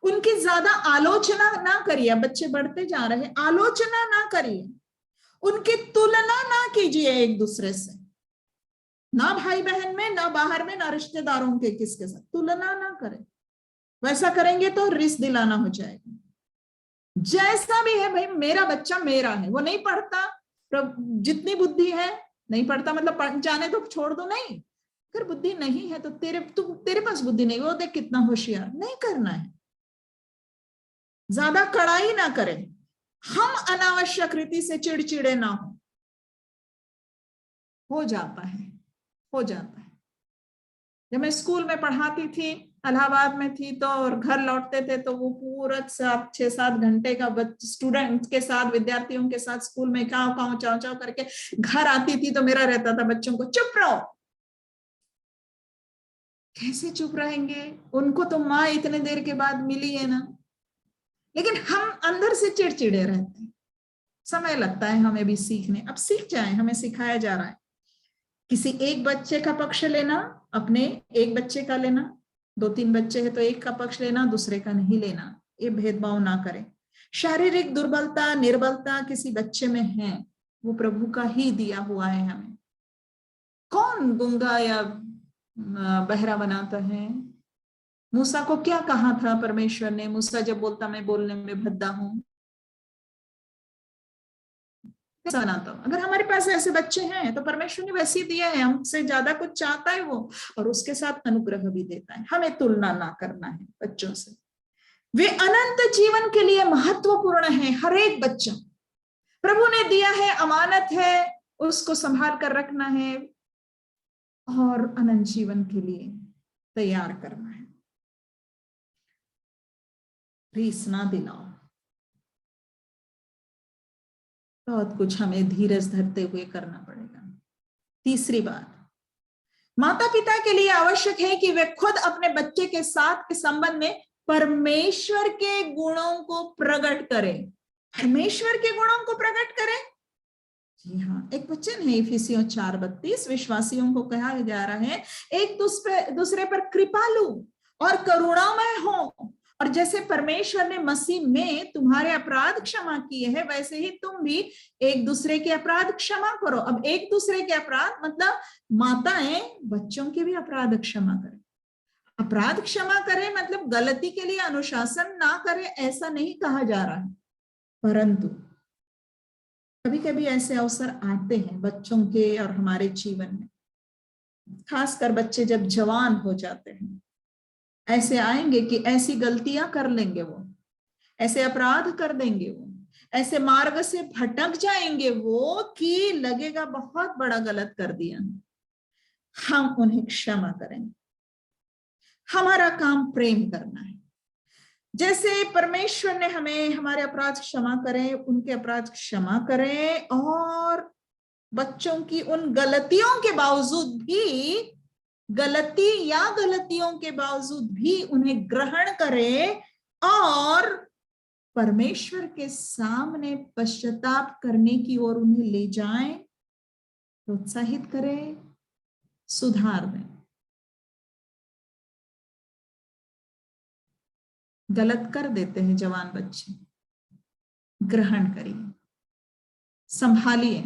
[SPEAKER 2] उनकी ज्यादा आलोचना ना करिए, बच्चे बढ़ते जा रहे हैं, आलोचना ना करिए, उनकी तुलना ना कीजिए एक दूसरे से, ना भाई बहन में, ना बाहर में, ना रिश्तेदारों के किसके साथ तुलना ना करें। वैसा करेंगे तो रिस दिलाना हो जाएगा। जैसा भी है भाई, मेरा बच्चा मेरा है, वो नहीं पढ़ता, जितनी बुद्धि है नहीं पढ़ता मतलब जाने तो छोड़ दो, नहीं, अगर बुद्धि नहीं है तो तेरे पास बुद्धि नहीं, वो देख कितना होशियार, नहीं करना है। ज्यादा कड़ाई ना करें, हम अनावश्यक रीति से चिड़चिड़े ना हो जाता है। जब मैं स्कूल में पढ़ाती थी, इलाहाबाद में थी, तो और घर लौटते थे तो वो पूरा 6-7 घंटे का स्टूडेंट के साथ, विद्यार्थियों के साथ स्कूल में काव काव चाव चाव करके घर आती थी, तो मेरा रहता था बच्चों को चुप रहो। कैसे चुप रहेंगे? उनको तो माँ इतने देर के बाद मिली है ना, लेकिन हम अंदर से चिड़चिड़े रहते हैं। समय लगता है हमें भी सीखने, अब सीख जाए, हमें सिखाया जा रहा है। किसी एक बच्चे का पक्ष लेना, अपने एक बच्चे का लेना, 2-3 बच्चे हैं तो एक का पक्ष लेना, दूसरे का नहीं लेना, ये भेदभाव ना करें। शारीरिक दुर्बलता, निर्बलता किसी बच्चे में है, वो प्रभु का ही दिया हुआ है हमें। कौन गूंगा या बहरा बनाता है? मूसा को क्या कहा था परमेश्वर ने? मूसा जब बोलता मैं बोलने में भद्दा हूं, बनाता हूं। अगर हमारे पास ऐसे बच्चे हैं तो परमेश्वर ने वैसे ही दिया है, हमसे ज्यादा कुछ चाहता है वो, और उसके साथ अनुग्रह भी देता है। हमें तुलना ना करना है बच्चों से। वे अनंत जीवन के लिए महत्वपूर्ण है। हर एक बच्चा प्रभु ने दिया है, अमानत है, उसको संभाल कर रखना है और अनंत जीवन के लिए तैयार करना है। रीस ना दिलाओ। बहुत कुछ हमें धीरज धरते हुए करना पड़ेगा। तीसरी बात, माता पिता के लिए आवश्यक है कि वे खुद अपने बच्चे के साथ के संबंध में परमेश्वर के गुणों को प्रकट करें। परमेश्वर के गुणों को प्रकट करें। जी हाँ, एक वचन है इफिसियों 4:32, विश्वासियों को कहा जा रहा है एक दूसरे पर कृपालु और करुणामय हो, और जैसे परमेश्वर ने मसीह में तुम्हारे अपराध क्षमा किए हैं, वैसे ही तुम भी एक दूसरे के अपराध क्षमा करो। अब एक दूसरे के अपराध मतलब माताएं बच्चों के भी अपराध क्षमा करें। अपराध क्षमा करें मतलब गलती के लिए अनुशासन ना करें, ऐसा नहीं कहा जा रहा है, परंतु कभी कभी ऐसे अवसर आते हैं बच्चों के और हमारे जीवन में, खासकर बच्चे जब जवान हो जाते हैं, ऐसे आएंगे कि ऐसी गलतियां कर लेंगे, वो ऐसे अपराध कर देंगे, वो ऐसे मार्ग से भटक जाएंगे वो कि लगेगा बहुत बड़ा गलत कर दिया। हम उन्हें क्षमा करेंगे। हमारा काम प्रेम करना है। जैसे परमेश्वर ने हमें हमारे अपराध क्षमा करें, उनके अपराध क्षमा करें, और बच्चों की उन गलतियों के बावजूद भी, गलतियों के बावजूद भी उन्हें ग्रहण करें और परमेश्वर के सामने पश्चाताप करने की ओर उन्हें ले जाएं, प्रोत्साहित करें, सुधार दें। गलत कर देते हैं जवान बच्चे, ग्रहण करिए, संभालिए,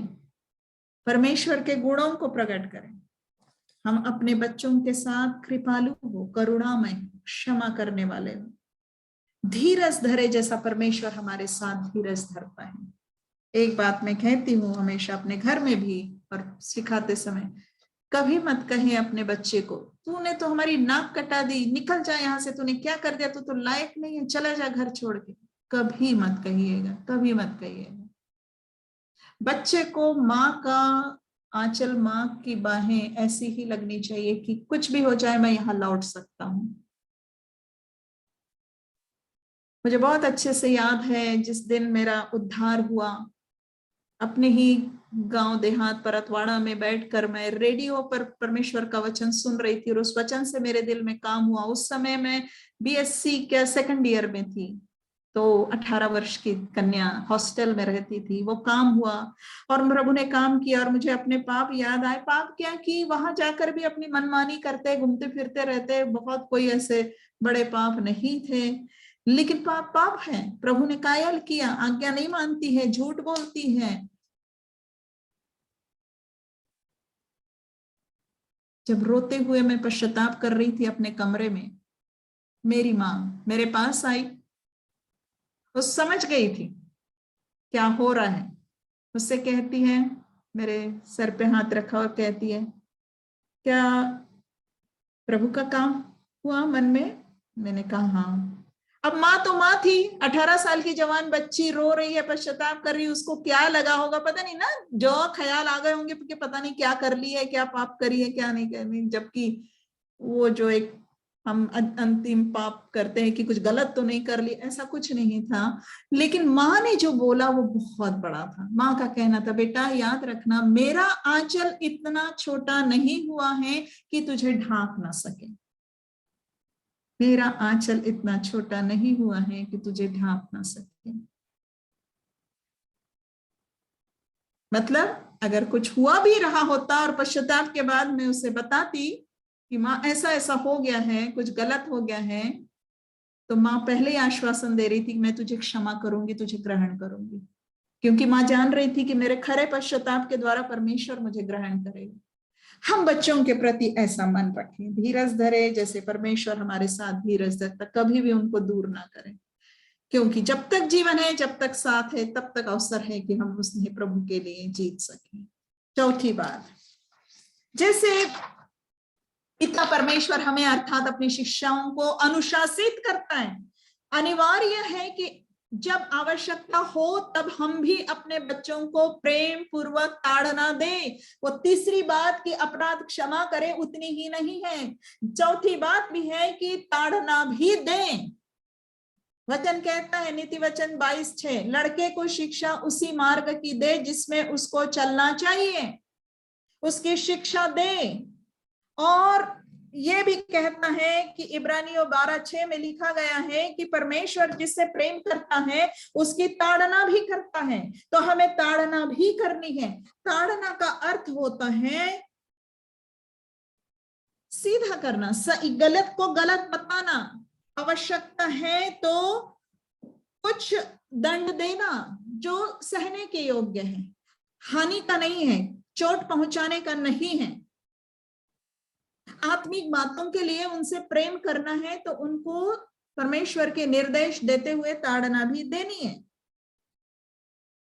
[SPEAKER 2] परमेश्वर के गुणों को प्रकट करें। हम अपने बच्चों के साथ कृपालु हो, करुणामय, क्षमा करने वाले हो, धीरज धरे जैसा परमेश्वर हमारे साथ धीरज धरता है। एक बात मैं कहती हूँ हमेशा अपने घर में भी और सिखाते समय, कभी मत कहे अपने बच्चे को तूने तो हमारी नाक कटा दी, निकल जा यहाँ से, तूने क्या कर दिया, तू तो लायक नहीं है, चला जा घर छोड़ के। कभी मत कहिएगा, कभी मत कहिएगा। बच्चे को माँ का आंचल, माँ की बाहें ऐसी ही लगनी चाहिए कि कुछ भी हो जाए मैं यहाँ लौट सकता हूँ। मुझे बहुत अच्छे से याद है जिस दिन मेरा उद्धार हुआ, अपने ही गांव देहात परतवाड़ा में बैठकर मैं रेडियो पर परमेश्वर का वचन सुन रही थी और उस वचन से मेरे दिल में काम हुआ। उस समय मैं बीएससी के सेकंड ईयर में थी, तो 18 वर्ष की कन्या हॉस्टल में रहती थी। वो काम हुआ और प्रभु ने काम किया और मुझे अपने पाप याद आए। पाप क्या कि वहां जाकर भी अपनी मनमानी करते, घूमते फिरते रहते, बहुत कोई ऐसे बड़े पाप नहीं थे, लेकिन पाप पाप है। प्रभु ने कायल किया, आज्ञा नहीं मानती है, झूठ बोलती है। जब रोते हुए मैं पश्चाताप कर रही थी अपने कमरे में, मेरी माँ मेरे पास आई। वो समझ गई थी क्या हो रहा है। उससे कहती है, मेरे सर पे हाथ रखा और कहती है, क्या प्रभु का काम हुआ मन में? मैंने कहा हाँ। अब माँ तो माँ थी, 18 साल की जवान बच्ची रो रही है, पश्चाताप कर रही है, उसको क्या लगा होगा पता नहीं ना, जो ख्याल आ गए होंगे कि पता नहीं क्या कर ली है, क्या पाप करी है, क्या नहीं करनी। जबकि वो जो एक हम अंतिम पाप करते हैं कि कुछ गलत तो नहीं कर ली, ऐसा कुछ नहीं था। लेकिन माँ ने जो बोला वो बहुत बड़ा था। माँ का कहना था, बेटा याद रखना, मेरा आंचल इतना छोटा नहीं हुआ है कि तुझे ढांक ना सके। मेरा आंचल इतना छोटा नहीं हुआ है कि तुझे ढांप ना सके। मतलब अगर कुछ हुआ भी रहा होता और पश्चाताप के बाद मैं उसे बताती कि माँ ऐसा ऐसा हो गया है, कुछ गलत हो गया है, तो माँ पहले ही आश्वासन दे रही थी कि मैं तुझे क्षमा करूंगी, तुझे ग्रहण करूंगी, क्योंकि माँ जान रही थी कि मेरे खरे पश्चाताप के द्वारा परमेश्वर मुझे ग्रहण करेगा। हम बच्चों के प्रति ऐसा मन रखें, धीरज धरे जैसे परमेश्वर हमारे साथ धीरज धरता, कभी भी उनको दूर ना करें, क्योंकि जब तक जीवन है, जब तक साथ है, तब तक अवसर है कि हम उसने प्रभु के लिए जीत सकें। चौथी बात, जैसे पिता परमेश्वर हमें अर्थात अपनी शिक्षाओं को अनुशासित करता है, अनिवार्य है कि जब आवश्यकता हो तब हम भी अपने बच्चों को प्रेम पूर्वक ताड़ना दें। वो तीसरी बात कि अपराध क्षमा करें उतनी ही नहीं है, चौथी बात भी है कि ताड़ना भी दें। वचन कहता है, नीति वचन 22:6, लड़के को शिक्षा उसी मार्ग की दे जिसमें उसको चलना चाहिए, उसकी शिक्षा दे। और ये भी कहता है कि इब्रानियों 12:6 में लिखा गया है कि परमेश्वर जिससे प्रेम करता है उसकी ताड़ना भी करता है। तो हमें ताड़ना भी करनी है। ताड़ना का अर्थ होता है सीधा करना, गलत को गलत बताना, आवश्यकता है तो कुछ दंड देना जो सहने के योग्य है, हानि का नहीं है, चोट पहुंचाने का नहीं है। आत्मिक बातों के लिए उनसे प्रेम करना है तो उनको परमेश्वर के निर्देश देते हुए ताड़ना भी देनी है।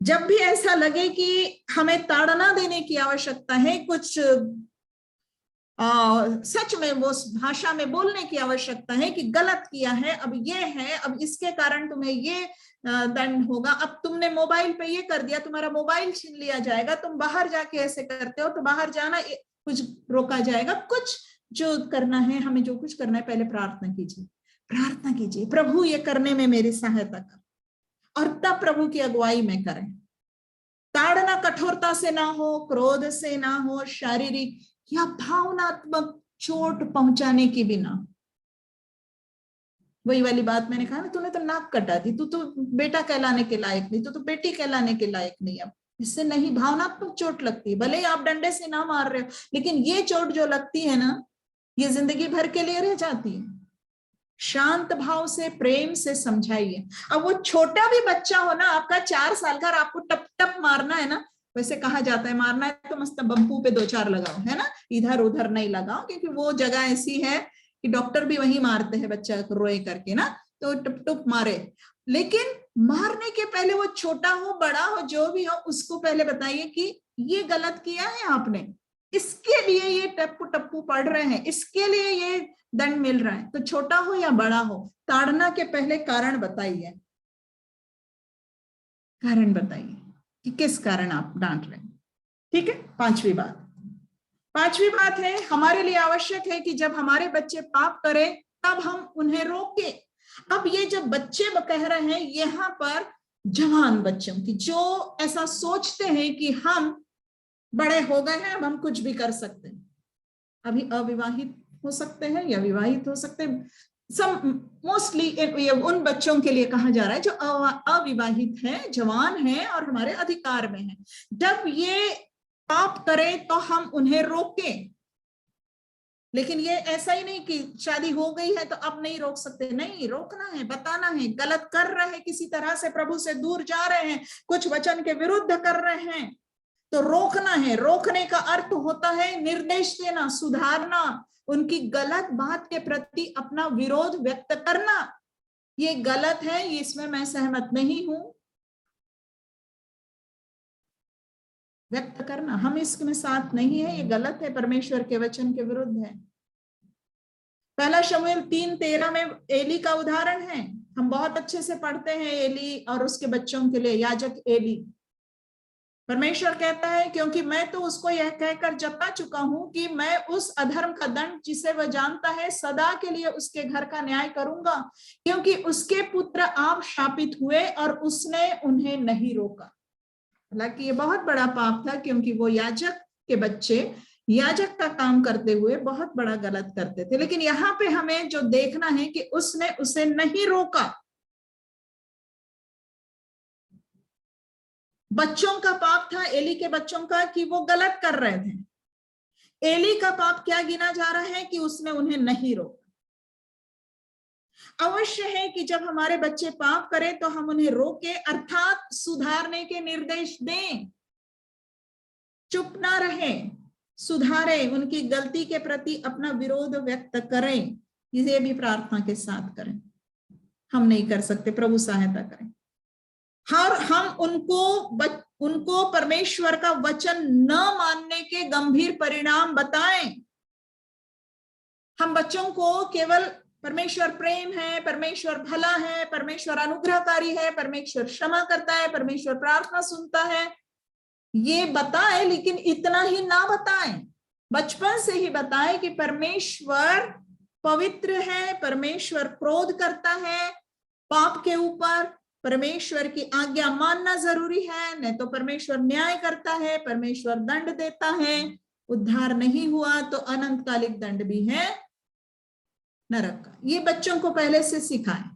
[SPEAKER 2] जब भी ऐसा लगे कि हमें ताड़ना देने की आवश्यकता है, कुछ सच में वो भाषा में बोलने की आवश्यकता है कि गलत किया है, अब ये है, अब इसके कारण तुम्हें ये दंड होगा, अब तुमने मोबाइल पे ये कर दिया, तुम्हारा मोबाइल छीन लिया जाएगा, तुम बाहर जाके ऐसे करते हो तो बाहर जाना कुछ रोका जाएगा। कुछ जो करना है, हमें जो कुछ करना है, पहले प्रार्थना कीजिए, प्रार्थना कीजिए, प्रभु ये करने में मेरी सहायता कर, और तब प्रभु की अगुवाई में करें। ताड़ना कठोरता से ना हो, क्रोध से ना हो, शारीरिक या भावनात्मक चोट पहुंचाने की बिना। वही वाली बात मैंने कहा ना, तूने तो नाक कटा दी, तू तो बेटा कहलाने के लायक नहीं, तू तो बेटी कहलाने के लायक नहीं। अब इससे नहीं, भावनात्मक चोट लगती है, भले ही आप डंडे से ना मार रहे हो, लेकिन ये चोट जो लगती है ना, ये जिंदगी भर के लिए रह जाती है। शांत भाव से, प्रेम से समझाइए। अब वो छोटा भी बच्चा हो ना, आपका 4 साल का, आपको टप टप मारना है ना, वैसे कहा जाता है मारना है तो मस्त बम्पू पे 2-4 लगाओ, है ना, इधर उधर नहीं लगाओ, क्योंकि वो जगह ऐसी है कि डॉक्टर भी वही मारते हैं बच्चा को रोए करके ना, तो टप टप मारे। लेकिन मारने के पहले वो छोटा हो बड़ा हो जो भी हो, उसको पहले बताइए कि ये गलत किया है आपने, इसके लिए ये टप्पू टप्पू पड़ रहे हैं, इसके लिए ये दंड मिल रहा है। तो छोटा हो या बड़ा हो, ताड़ना के पहले कारण बताइए, कारण बताइए कि किस कारण आप डांट रहे हैं। ठीक है। पांचवी बात है, हमारे लिए आवश्यक है कि जब हमारे बच्चे पाप करें तब हम उन्हें रोकें। अब ये जब बच्चे कह रहे हैं, यहाँ पर जवान बच्चों की, जो ऐसा सोचते हैं कि हम बड़े हो गए हैं, अब हम कुछ भी कर सकते हैं, अभी अविवाहित हो सकते हैं या विवाहित हो सकते हैं, मोस्टली उन बच्चों के लिए कहा जा रहा है जो अविवाहित हैं, जवान हैं और हमारे अधिकार में हैं। जब ये पाप करें तो हम उन्हें रोकें। लेकिन ये ऐसा ही नहीं कि शादी हो गई है तो अब नहीं रोक सकते, नहीं, रोकना है, बताना है, गलत कर रहे हैं, किसी तरह से प्रभु से दूर जा रहे हैं, कुछ वचन के विरुद्ध कर रहे हैं, तो रोकना है। रोकने का अर्थ होता है निर्देश देना, सुधारना, उनकी गलत बात के प्रति अपना विरोध व्यक्त करना। ये गलत है, इसमें मैं सहमत नहीं हूं, व्यक्त करना, हम इसमें साथ नहीं है, ये गलत है, परमेश्वर के वचन के विरुद्ध है। 1 शमूएल 3:13 में एली का उदाहरण है, हम बहुत अच्छे से पढ़ते हैं एली और उसके बच्चों के लिए, याजक एली। परमेश्वर कहता है, क्योंकि मैं तो उसको यह कहकर जता चुका हूं कि मैं उस अधर्म का दंड जिसे वह जानता है सदा के लिए उसके घर का न्याय करूंगा, क्योंकि उसके पुत्र आप शापित हुए और उसने उन्हें नहीं रोका। हालांकि ये बहुत बड़ा पाप था, क्योंकि वो याजक के बच्चे याजक का काम करते हुए बहुत बड़ा गलत करते थे। लेकिन यहाँ पे हमें जो देखना है कि उसने उसे नहीं रोका। बच्चों का पाप था, एली के बच्चों का, कि वो गलत कर रहे थे। एली का पाप क्या गिना जा रहा है कि उसने उन्हें नहीं रोका। अवश्य है कि जब हमारे बच्चे पाप करें तो हम उन्हें रोके, अर्थात सुधारने के निर्देश दें, चुप ना रहें, सुधारें, उनकी गलती के प्रति अपना विरोध व्यक्त करें। इसे भी प्रार्थना के साथ करें। हम नहीं कर सकते, प्रभु सहायता करें। हर हम उनको परमेश्वर का वचन न मानने के गंभीर परिणाम बताएं। हम बच्चों को केवल परमेश्वर प्रेम है, परमेश्वर भला है, परमेश्वर अनुग्रहकारी है, परमेश्वर क्षमा करता है, परमेश्वर प्रार्थना सुनता है, ये बताए, लेकिन इतना ही ना बताए, बचपन से ही बताए कि परमेश्वर पवित्र है, परमेश्वर क्रोध करता है पाप के ऊपर, परमेश्वर की आज्ञा मानना जरूरी है, नहीं तो परमेश्वर न्याय करता है, परमेश्वर दंड देता है, उद्धार नहीं हुआ तो अनंतकालिक दंड भी है नरक का। ये बच्चों को पहले से सिखाएं।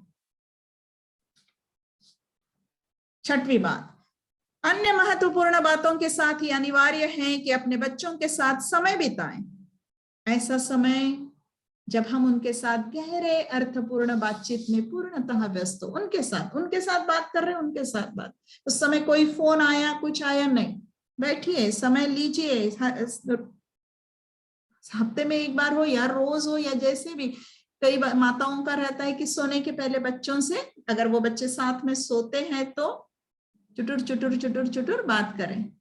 [SPEAKER 2] छठवीं बात, अन्य महत्वपूर्ण बातों के साथ ही अनिवार्य है कि अपने बच्चों के साथ समय बिताएं। ऐसा समय जब हम उनके साथ गहरे अर्थपूर्ण बातचीत में पूर्णतः व्यस्त हो, उनके साथ बात कर रहे हैं, उनके साथ बात, उस समय कोई फोन आया, कुछ आया नहीं, बैठिए, समय लीजिए, हफ्ते में एक बार हो या रोज हो या जैसे भी। कई माताओं का रहता है कि सोने के पहले बच्चों से, अगर वो बच्चे साथ में सोते हैं तो चुटुर चुटुर चुटुर चुटुर बात करें।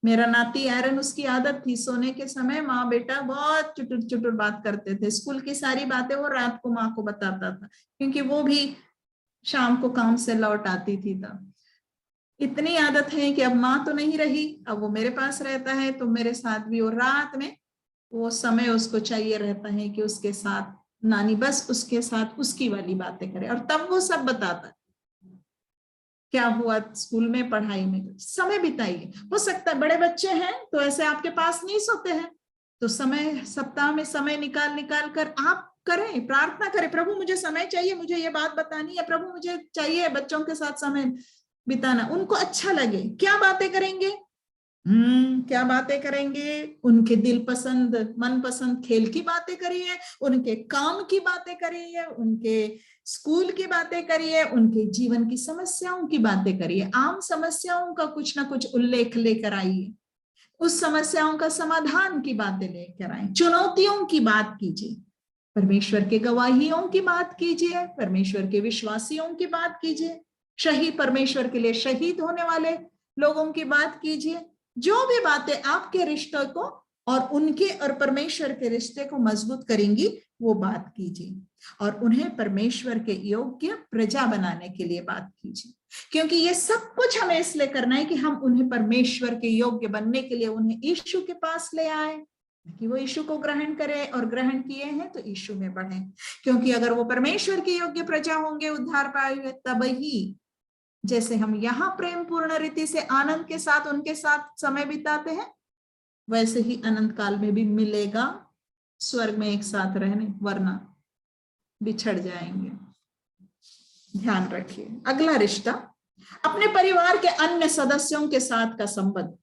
[SPEAKER 2] मेरा नाती एरन, उसकी आदत थी सोने के समय माँ बेटा बहुत चुटुर चुटुर बात करते थे, स्कूल की सारी बातें वो रात को माँ को बताता था, क्योंकि वो भी शाम को काम से लौट आती थी। तब इतनी आदत है कि अब माँ तो नहीं रही, अब वो मेरे पास रहता है, तो मेरे साथ भी, और रात में वो समय उसको चाहिए रहता है कि उसके साथ नानी बस उसके साथ उसकी वाली बातें करे, और तब वो सब बताता क्या हुआ स्कूल में, पढ़ाई में। समय बिताइए। हो सकता है बड़े बच्चे हैं तो ऐसे आपके पास नहीं सोते हैं, तो समय, सप्ताह में समय निकाल कर आप करें, प्रार्थना करें, प्रभु मुझे समय चाहिए, मुझे ये बात बतानी है, प्रभु मुझे चाहिए बच्चों के साथ समय बिताना, उनको अच्छा लगे। क्या बातें करेंगे? क्या बातें करेंगे? उनके दिल पसंद, मन पसंद खेल की बातें करिए, उनके काम की बातें करिए, उनके स्कूल की बातें करिए, उनके जीवन की समस्याओं की बातें करिए। आम समस्याओं का कुछ ना कुछ उल्लेख लेकर आइए, उस समस्याओं का समाधान की बातें लेकर आए, चुनौतियों की बात कीजिए, परमेश्वर के गवाहियों की बात कीजिए, परमेश्वर के विश्वासियों की बात कीजिए, शहीद, परमेश्वर के लिए शहीद होने वाले लोगों की बात कीजिए। जो भी बातें आपके रिश्ते को और उनके और परमेश्वर के रिश्ते को मजबूत करेंगी, वो बात कीजिए, और उन्हें परमेश्वर के योग्य प्रजा बनाने के लिए बात कीजिए, क्योंकि ये सब कुछ हमें इसलिए करना है कि हम उन्हें परमेश्वर के योग्य बनने के लिए उन्हें यीशु के पास ले आए, कि वो यीशु को ग्रहण करें, और ग्रहण किए हैं तो यीशु में बढ़े। क्योंकि अगर वो परमेश्वर के योग्य प्रजा होंगे, उद्धार पाएंगे, तब ही जैसे हम यहाँ प्रेम पूर्ण रीति से आनंद के साथ उनके साथ समय बिताते हैं, वैसे ही अनंत काल में भी मिलेगा स्वर्ग में एक साथ रहने, वरना बिछड़ जाएंगे। ध्यान रखिए। अगला रिश्ता, अपने परिवार के अन्य सदस्यों के साथ का संबंध।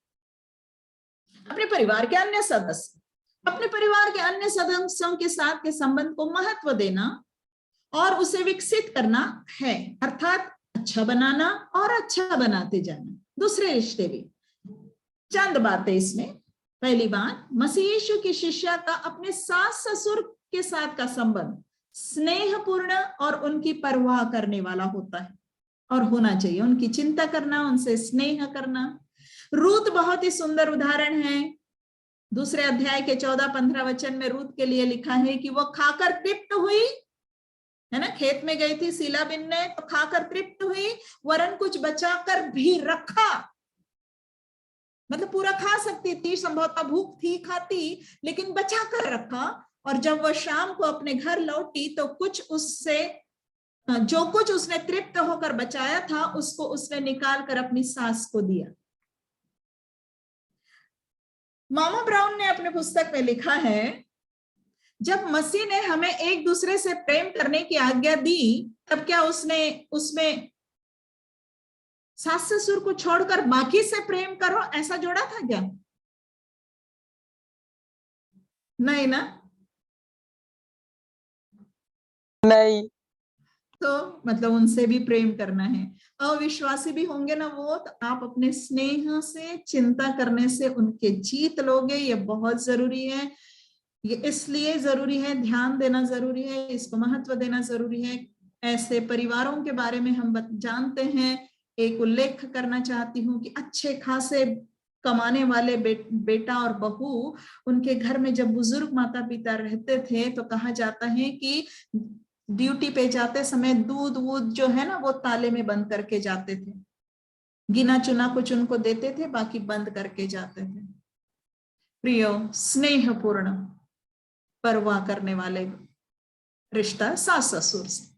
[SPEAKER 2] अपने परिवार के अन्य सदस्य, अपने परिवार के अन्य सदस्यों के साथ के संबंध को महत्व देना और उसे विकसित करना है, अर्थात अच्छा बनाना और अच्छा बनाते जाना। दूसरे रिश्ते भी, चंद बातें इसमें। पहली बात, मसीह यीशु की शिष्या का अपने सास ससुर के साथ का संबंध स्नेहपूर्ण और उनकी परवाह करने वाला होता है और होना चाहिए। उनकी चिंता करना, उनसे स्नेह करना। रूत बहुत ही सुंदर उदाहरण है। दूसरे अध्याय के 14-15 वचन में रूत के लिए लिखा है कि वो खाकर तृप्त हुई, है ना, खेत में गई थी सीला बिनने, तो खाकर तृप्त हुई, वरन कुछ बचाकर भी रखा। मतलब पूरा खा सकती थी, संभवतः भूख थी, खाती, लेकिन बचा कर रखा। और जब वह शाम को अपने घर लौटी तो कुछ उससे, जो कुछ उसने तृप्त होकर बचाया था, उसको उसने निकाल कर अपनी सास को दिया। मामा ब्राउन ने अपने पुस्तक में लिखा है, जब मसीह ने हमें एक दूसरे से प्रेम करने की आज्ञा दी, तब क्या उसने उसमें सास ससुर को छोड़कर बाकी से प्रेम करो ऐसा जोड़ा था क्या? नहीं ना?
[SPEAKER 3] नहीं।
[SPEAKER 2] तो मतलब उनसे भी प्रेम करना है। अविश्वासी भी होंगे ना वो, तो आप अपने स्नेह से, चिंता करने से उनके जीत लोगे। ये बहुत जरूरी है। ये इसलिए जरूरी है, ध्यान देना जरूरी है, इसको महत्व देना जरूरी है। ऐसे परिवारों के बारे में हम जानते हैं। एक उल्लेख करना चाहती हूँ कि अच्छे खासे कमाने वाले बेटा और बहू, उनके घर में जब बुजुर्ग माता पिता रहते थे तो कहा जाता है कि ड्यूटी पे जाते समय दूध वूध जो है ना वो ताले में बंद करके जाते थे, गिना चुना कुछ उनको देते थे, बाकी बंद करके जाते थे। प्रियो, स्नेहपूर्ण परवाह करने वाले रिश्ता सास ससुर से।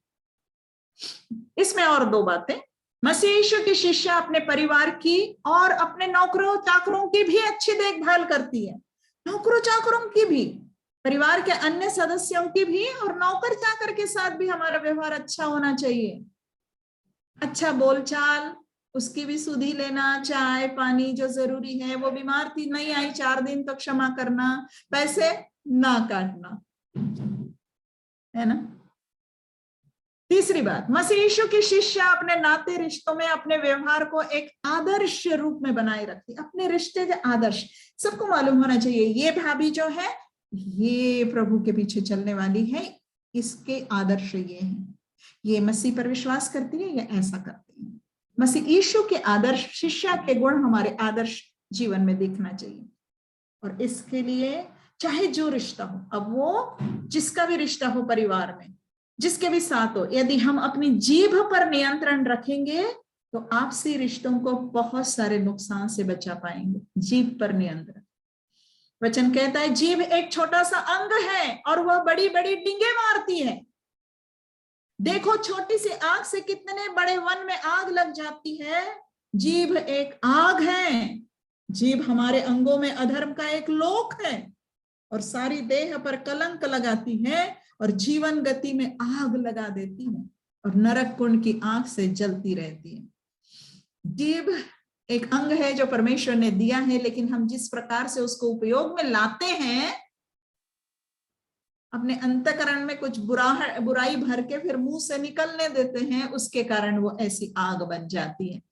[SPEAKER 2] इसमें और दो बातें, मसीह यीशु की शिष्या अपने परिवार की और अपने नौकरों चाकरों की भी अच्छी देखभाल करती है। नौकरों चाकरों की भी, परिवार के अन्य सदस्यों की भी, और नौकर चाकर के साथ भी हमारा व्यवहार अच्छा होना चाहिए। अच्छा बोलचाल, उसकी भी सुधि लेना, चाय पानी जो जरूरी है, वो बीमार थी नहीं आई 4 दिन तो क्षमा करना, पैसे ना काटना, है ना। तीसरी बात, मसीह यीशु की शिष्या अपने नाते रिश्तों में अपने व्यवहार को एक आदर्श रूप में बनाए रखती। अपने रिश्ते के आदर्श सबको मालूम होना चाहिए, ये भाभी जो है ये प्रभु के पीछे चलने वाली है, इसके आदर्श ये हैं, ये मसीह पर विश्वास करती है, ये ऐसा करती है। मसीह यीशु के आदर्श, शिष्या के गुण हमारे आदर्श जीवन में दिखना चाहिए। और इसके लिए चाहे जो रिश्ता हो, अब वो जिसका भी रिश्ता हो परिवार में, जिसके भी साथ हो, यदि हम अपनी जीभ पर नियंत्रण रखेंगे तो आपसी रिश्तों को बहुत सारे नुकसान से बचा पाएंगे। जीभ पर नियंत्रण, वचन कहता है जीभ एक छोटा सा अंग है और वह बड़ी बड़ी डींगे मारती है। देखो छोटी सी आग से कितने बड़े वन में आग लग जाती है। जीभ एक आग है। जीभ हमारे अंगों में अधर्म का एक लोक है और सारी देह पर कलंक लगाती है और जीवन गति में आग लगा देती है और नरक कुंड की आग से जलती रहती है। जीभ एक अंग है जो परमेश्वर ने दिया है, लेकिन हम जिस प्रकार से उसको उपयोग में लाते हैं, अपने अंतःकरण में कुछ बुराई भर के फिर मुंह से निकलने देते हैं, उसके कारण वो ऐसी आग बन जाती है।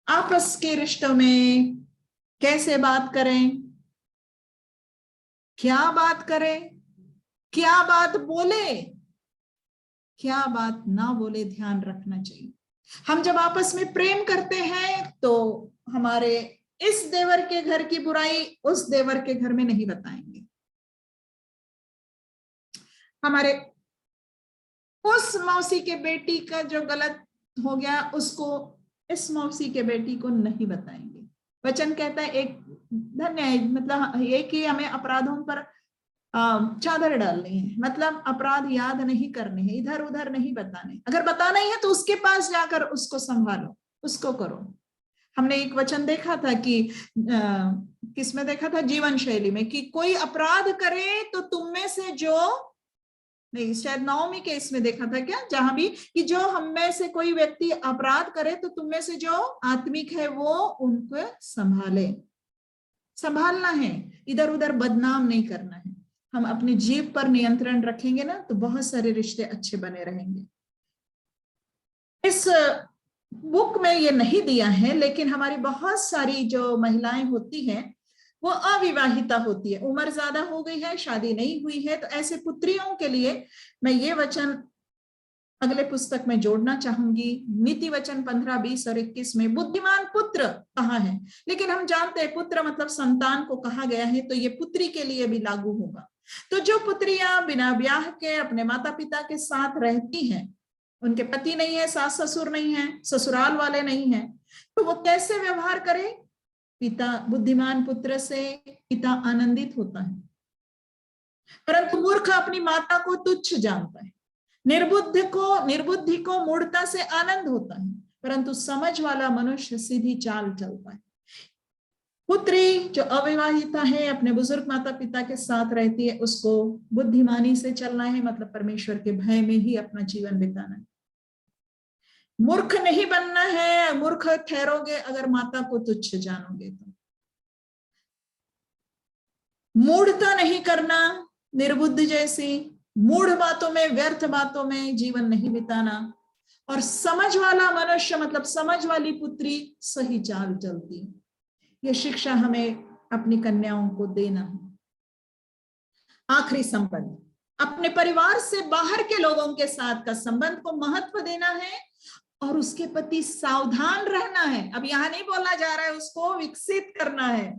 [SPEAKER 2] आपस के रिश्तों में कैसे बात करें, क्या बात करें, क्या बात बोले, क्या बात ना बोले, ध्यान रखना चाहिए। हम जब आपस में प्रेम करते हैं तो हमारे इस देवर के घर की बुराई उस देवर के घर में नहीं बताएंगे, हमारे उस मौसी के बेटी का जो गलत हो गया उसको इस मौसी के बेटी को नहीं बताएंगे। वचन कहता है एक धन्य है, मतलब एक ही हमें अपराधों पर चादर डालनी है, मतलब अपराध याद नहीं करने हैं, इधर उधर नहीं बताने। अगर बताना ही है तो उसके पास जाकर उसको संभालो, उसको करो। हमने एक वचन देखा था कि किसमें देखा था, जीवन शैली में, कि कोई अपराध करे तो तुम में से जो, नहीं शायद नवमी के इसमें देखा था क्या, जहां भी कि जो हम में से कोई व्यक्ति अपराध करे तो तुम में से जो आत्मिक है वो उनको संभाले। संभालना है, इधर उधर बदनाम नहीं करना है। हम अपनी जीभ पर नियंत्रण रखेंगे ना तो बहुत सारे रिश्ते अच्छे बने रहेंगे। इस बुक में ये नहीं दिया है, लेकिन हमारी बहुत सारी जो महिलाएं होती हैं वो अविवाहिता होती है, उम्र ज्यादा हो गई है, शादी नहीं हुई है, तो ऐसे पुत्रियों के लिए मैं ये वचन अगले पुस्तक में जोड़ना चाहूंगी। नीति वचन 15, 20 और 21 में बुद्धिमान पुत्र कहा है, लेकिन हम जानते हैं पुत्र मतलब संतान को कहा गया है, तो ये पुत्री के लिए भी लागू होगा। तो जो पुत्रियां बिना ब्याह के अपने माता पिता के साथ रहती हैं, उनके पति नहीं है, सास ससुर नहीं है, ससुराल वाले नहीं है, तो वो कैसे व्यवहार करे? पिता, बुद्धिमान पुत्र से पिता आनंदित होता है, परंतु मूर्ख अपनी माता को तुच्छ जानता है। निर्बुद्धि को मूढ़ता से आनंद होता है, परंतु समझ वाला मनुष्य सीधी चाल चलता है। पुत्री जो अविवाहिता है, अपने बुजुर्ग माता पिता के साथ रहती है, उसको बुद्धिमानी से चलना है, मतलब परमेश्वर के भय में ही अपना जीवन बिताना है। मूर्ख नहीं बनना है। मूर्ख ठहरोगे अगर माता को तुच्छ जानोगे तो। मूढ़ता नहीं करना, निर्बुद्ध जैसी मूढ़ बातों में, व्यर्थ बातों में जीवन नहीं बिताना। और समझ वाला मनुष्य मतलब समझ वाली पुत्री सही चाल चलती। ये शिक्षा हमें अपनी कन्याओं को देना है। आखिरी संबंध, अपने परिवार से बाहर के लोगों के साथ का संबंध को महत्व देना है और उसके प्रति सावधान रहना है। अब यहाँ नहीं बोला जा रहा है उसको विकसित करना है,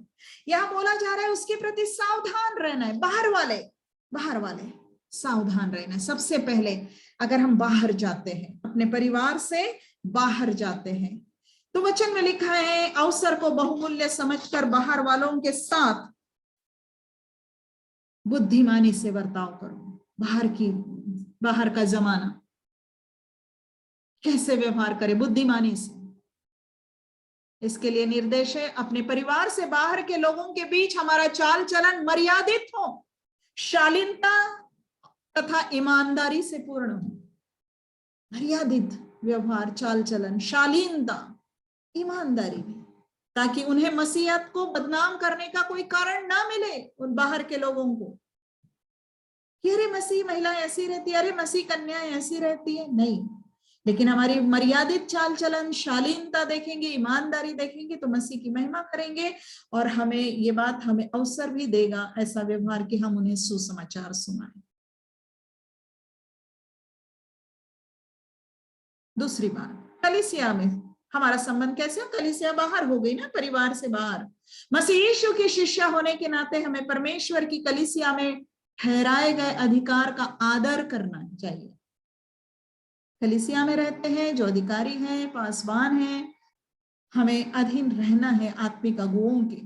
[SPEAKER 2] यहाँ बोला जा रहा है उसके प्रति सावधान रहना है। बाहर वाले सावधान रहना है। सबसे पहले अगर हम बाहर जाते हैं, अपने परिवार से बाहर जाते हैं, तो वचन में लिखा है अवसर को बहुमूल्य समझकर बाहर वालों के साथ बुद्धिमानी से बर्ताव करो। बाहर का जमाना कैसे व्यवहार करे? बुद्धिमानी से। इसके लिए निर्देश है अपने परिवार से बाहर के लोगों के बीच हमारा चाल चलन मर्यादित हो, शालीनता तथा ईमानदारी से पूर्ण हो। मर्यादित व्यवहार, चाल चलन, शालीनता, ईमानदारी में, ताकि उन्हें मसीहत को बदनाम करने का कोई कारण ना मिले उन बाहर के लोगों को कि अरे मसीह महिला ऐसी रहती है, अरे मसीह कन्या ऐसी रहती है। नहीं, लेकिन हमारी मर्यादित चाल चलन, शालीनता देखेंगे, ईमानदारी देखेंगे तो मसीह की महिमा करेंगे। और हमें ये बात हमें अवसर भी देगा ऐसा व्यवहार कि हम उन्हें सुसमाचार सुनाएं। दूसरी बात, कलीसिया में हमारा संबंध कैसे? कलीसिया बाहर हो गई ना, परिवार से बाहर। मसीह यीशु के शिष्य होने के नाते हमें परमेश्वर की कलीसिया में ठहराए गए अधिकार का आदर करना चाहिए। कलीसिया में रहते हैं जो अधिकारी हैं, पासवान हैं, हमें अधीन रहना है आत्मिक अगुओं के।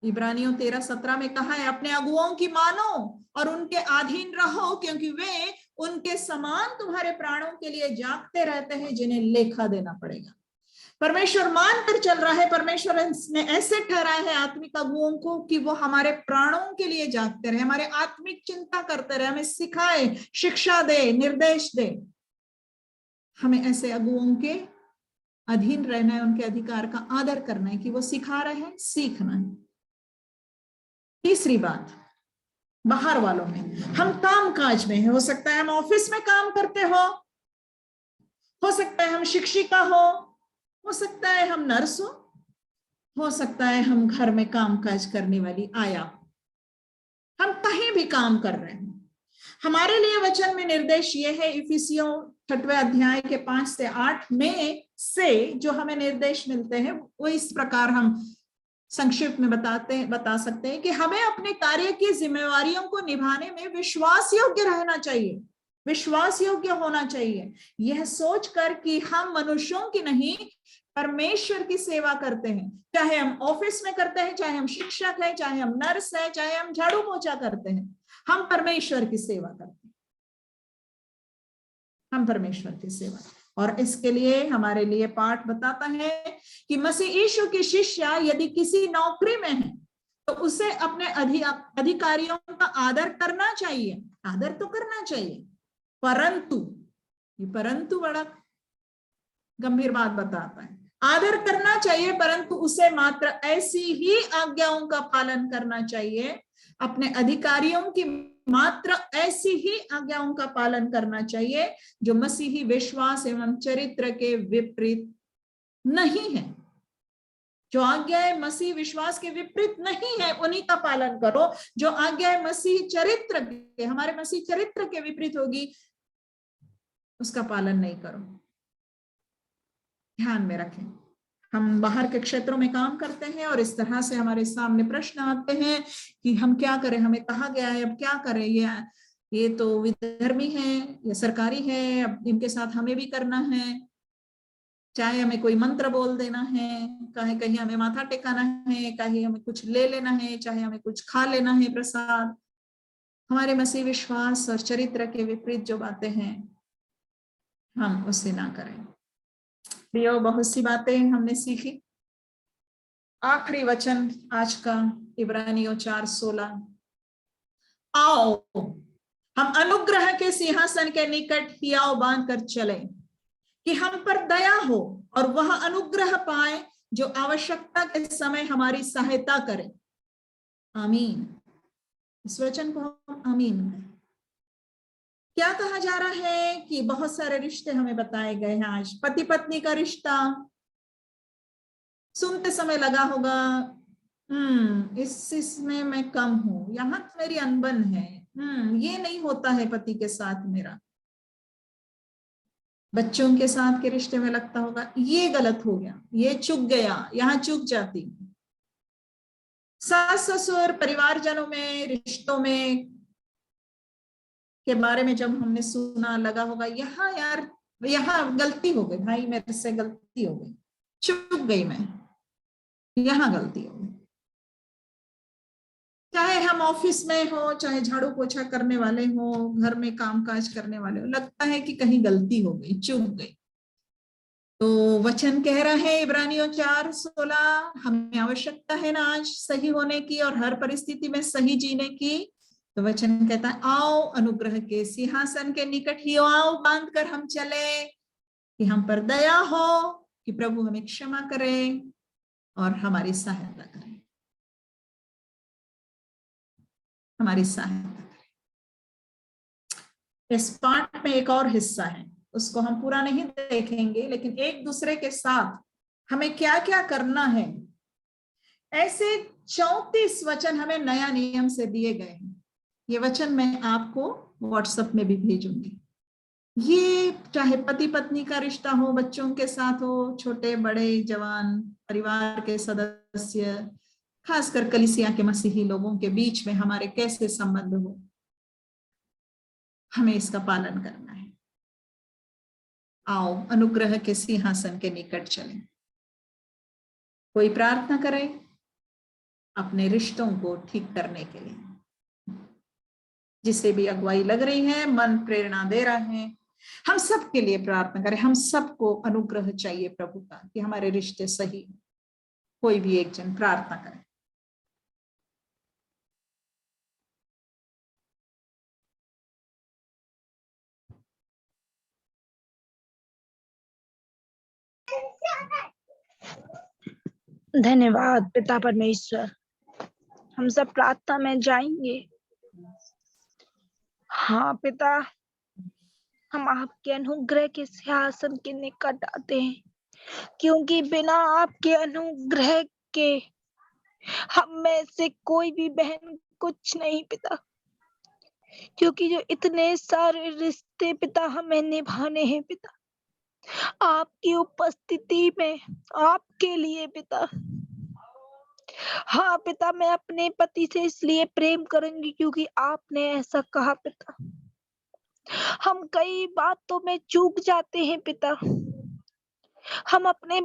[SPEAKER 2] इब्रानियों 13:17 में कहा है अपने अगुओं की मानो और उनके अधीन रहो, क्योंकि वे उनके समान तुम्हारे प्राणों के लिए जागते रहते हैं जिन्हें लेखा देना पड़ेगा। परमेश्वर मानकर चल रहा है, परमेश्वर ने ऐसे ठहराया है आत्मिक अगुओं को कि वो हमारे प्राणों के लिए जागते रहे, हमारे आत्मिक चिंता करते रहे, हमें सिखाए, शिक्षा दे, निर्देश दे। हमें ऐसे अगुओं के अधीन रहना है, उनके अधिकार का आदर करना है कि वो सिखा रहे हैं, सीखना है। तीसरी बात, बाहर वालों में हम काम काज में है, हो सकता है हम ऑफिस में काम करते हो सकता है हम शिक्षिका हो सकता है हम नर्स हो सकता है हम घर में काम काज करने वाली आया हो, हम कहीं भी काम कर रहे हैं। हमारे लिए वचन में निर्देश ये है, इफिसियों 6वें अध्याय के 5 से 8 में से जो हमें निर्देश मिलते हैं वो इस प्रकार हम संक्षिप्त में बता सकते हैं कि हमें अपने कार्य की जिम्मेवारियों को निभाने में विश्वास योग्य रहना चाहिए, विश्वास योग्य होना चाहिए। यह सोचकर कि हम मनुष्यों की नहीं परमेश्वर की सेवा करते हैं, चाहे हम ऑफिस में करते हैं, चाहे हम शिक्षक हैं, चाहे हम नर्स हैं, चाहे हम झाड़ू पोछा करते हैं, हम परमेश्वर की सेवा करते हैं, हम परमेश्वर की सेवा। और इसके लिए हमारे लिए पाठ बताता है कि मसीह यीशु की शिष्य यदि किसी नौकरी में है तो उसे अपने अधिकारियों का आदर करना चाहिए, आदर तो करना चाहिए, परंतु बड़ा गंभीर बात बताता है। आदर करना चाहिए परंतु उसे मात्र ऐसी ही आज्ञाओं का पालन करना चाहिए, अपने अधिकारियों की मात्र ऐसी ही आज्ञाओं का पालन करना चाहिए जो मसीही विश्वास एवं चरित्र के विपरीत नहीं है। जो आज्ञाएं मसीह विश्वास के विपरीत नहीं है उन्हीं का पालन करो। जो आज्ञाएं मसीह चरित्र के, हमारे मसीह चरित्र के विपरीत होगी उसका पालन नहीं करो। ध्यान में रखें, हम बाहर के क्षेत्रों में काम करते हैं और इस तरह से हमारे सामने प्रश्न आते हैं कि हम क्या करें, हमें कहा गया है अब क्या करें, ये तो विधर्मी है, ये सरकारी है, अब इनके साथ हमें भी करना है, चाहे हमें कोई मंत्र बोल देना है, चाहे कहीं हमें माथा टेकाना है, कहीं हमें कुछ ले लेना है, चाहे हमें कुछ खा लेना है प्रसाद। हमारे मसीह विश्वास और चरित्र के विपरीत जो बातें हैं हम उसे ना करें। प्रियो, बहुत सी बातें हमने सीखी। आखिरी वचन आज का इब्रानियों 4:16, आओ हम अनुग्रह के सिंहासन के निकट हियाव बांध कर चले कि हम पर दया हो और वह अनुग्रह पाए जो आवश्यकता के समय हमारी सहायता करे। आमीन। इस वचन को हम आमीन करें। क्या कहा जा रहा है कि बहुत सारे रिश्ते हमें बताए गए हैं आज। पति पत्नी का रिश्ता सुनते समय लगा होगा इसमें मैं कम हूं, यहाँ तो मेरी अनबन है, ये नहीं होता है पति के साथ मेरा। बच्चों के साथ के रिश्ते में लगता होगा ये गलत हो गया, ये चूक गया, यहाँ चूक जाती। सास ससुर परिवारजनों में, रिश्तों में के बारे में जब हमने सुना, लगा होगा यहाँ यार, यहाँ गलती हो गई भाई, मेरे से गलती हो गई, चूक गई मैं, यहाँ गलती हो गई। चाहे हम ऑफिस में हो, चाहे झाड़ू पोछा करने वाले हो, घर में कामकाज करने वाले हो, लगता है कि कहीं गलती हो गई, चूक गई। तो वचन कह रहा है इब्रानियों 4:16, हमें आवश्यकता है ना आज सही होने की और हर परिस्थिति में सही जीने की। तो वचन कहता है आओ अनुग्रह के सिंहासन के निकट ही आओ, बांध कर हम चले, कि हम पर दया हो, कि प्रभु हमें क्षमा करे और हमारी सहायता करे, हमारी सहायता करे। इस पाठ में एक और हिस्सा है, उसको हम पूरा नहीं देखेंगे, लेकिन एक दूसरे के साथ हमें क्या क्या करना है, ऐसे 34 वचन हमें नया नियम से दिए गए हैं। ये वचन मैं आपको व्हाट्सएप में भी भेजूंगी। ये चाहे पति पत्नी का रिश्ता हो, बच्चों के साथ हो, छोटे बड़े जवान परिवार के सदस्य, खासकर कलीसिया के मसीही लोगों के बीच में हमारे कैसे संबंध हो, हमें इसका पालन करना है। आओ अनुग्रह के सिंहासन के निकट चलें। कोई प्रार्थना करे अपने रिश्तों को ठीक करने के लिए, जिसे भी अगुवाई लग रही है, मन प्रेरणा दे रहा है, हम सब के लिए प्रार्थना करें। हम सबको अनुग्रह चाहिए प्रभु का, कि हमारे रिश्ते सही हो। कोई भी एक जन प्रार्थना करे।
[SPEAKER 4] धन्यवाद पिता परमेश्वर, हम सब प्रार्थना में जाएंगे। हाँ पिता, हम आपके अनुग्रह के सिंहासन के निकट आते हैं, क्योंकि बिना आपके अनुग्रह के हम में से कोई भी बहन कुछ नहीं पिता, क्योंकि जो इतने सारे रिश्ते पिता हमें निभाने हैं पिता, आपकी उपस्थिति में आपके लिए पिता। हाँ पिता, मैं अपने पति से इसलिए प्रेम करूंगी क्योंकि आपने ऐसा कहा पिता। हम कई बातों में चूक जाते हैं पिता, हम अपने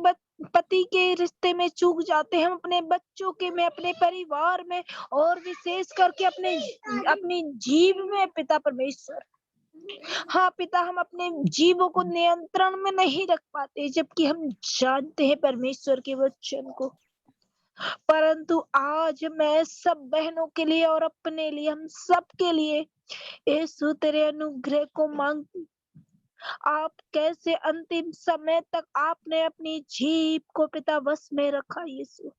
[SPEAKER 4] पति के रिश्ते में चूक जाते हैं, हम अपने बच्चों के में, अपने परिवार में, और विशेष करके अपनी जीव में पिता परमेश्वर। हाँ पिता, हम अपने जीवों को नियंत्रण में नहीं रख पाते, जबकि हम जानते हैं परमेश्वर के वचन को। परंतु आज मैं सब बहनों के लिए और अपने लिए, हम सब के लिए यीशु तेरे अनुग्रह को मांगती। आप कैसे अंतिम समय तक आपने अपनी जीभ को पिता वश में रखा यीशु,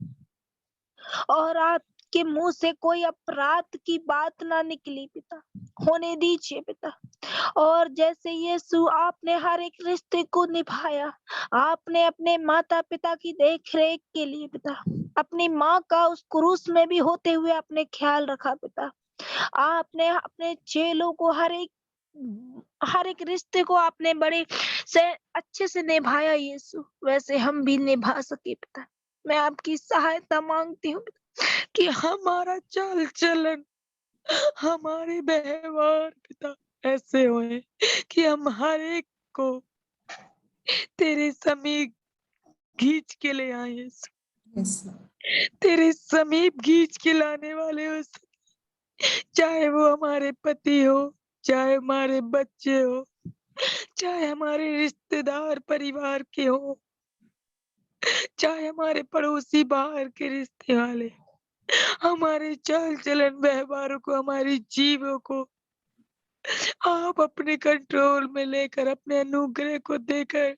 [SPEAKER 4] और आपके मुंह से कोई अपराध की बात ना निकली पिता, होने दीजिए पिता। और जैसे यीशु आपने हर एक रिश्ते को निभाया, आपने अपने माता पिता की देख रेख के लिए पिता, अपनी माँ का उस क्रूस में भी होते हुए आपने ख्याल रखा पिता। आपने अपने चेलों को हर एक रिश्ते को आपने बड़े से अच्छे से निभाया यीशु, वैसे हम भी निभा सके पिता। मैं आपकी सहायता मांगती हूँ कि हमारा चाल चलन, हमारे व्यवहार पिता ऐसे होए कि हम हर एक को तेरे समीप खींच के ले आए यीशु, तेरे समीप खींच के लाने वाले हो, चाहे वो हमारे पति हो, चाहे हमारे बच्चे हो, चाहे हमारे रिश्तेदार परिवार के हो, चाहे हमारे पड़ोसी बाहर के रिश्ते वाले, हमारे चाल चलन व्यवहारों को, हमारी जीवों को आप अपने कंट्रोल में लेकर, अपने अनुग्रह को देकर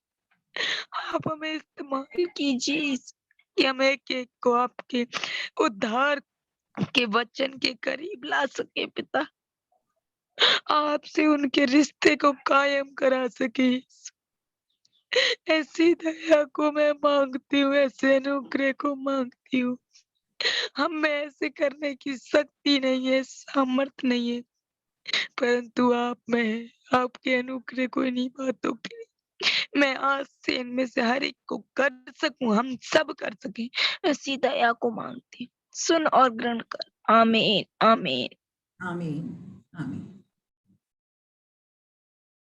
[SPEAKER 4] आप हमें इस्तेमाल कीजिए कि हम एक एक को आपके उद्धार के वचन के करीब ला सके पिता, आपसे उनके रिश्ते को कायम करा सके। ऐसी दया को मैं मांगती हूँ, ऐसे अनुग्रह को मांगती हूँ। हम में ऐसे करने की शक्ति नहीं है, सामर्थ नहीं है, परंतु आप में है। आपके अनुग्रह को इन्हीं बातों के लिए मैं आज से इनमें से हर एक को कर सकूं, हम सब कर सकें, ऐसी दया को मांगती हूँ। सुन और ग्रहण कर। आमीन आमीन।
[SPEAKER 2] आमीन आमीन।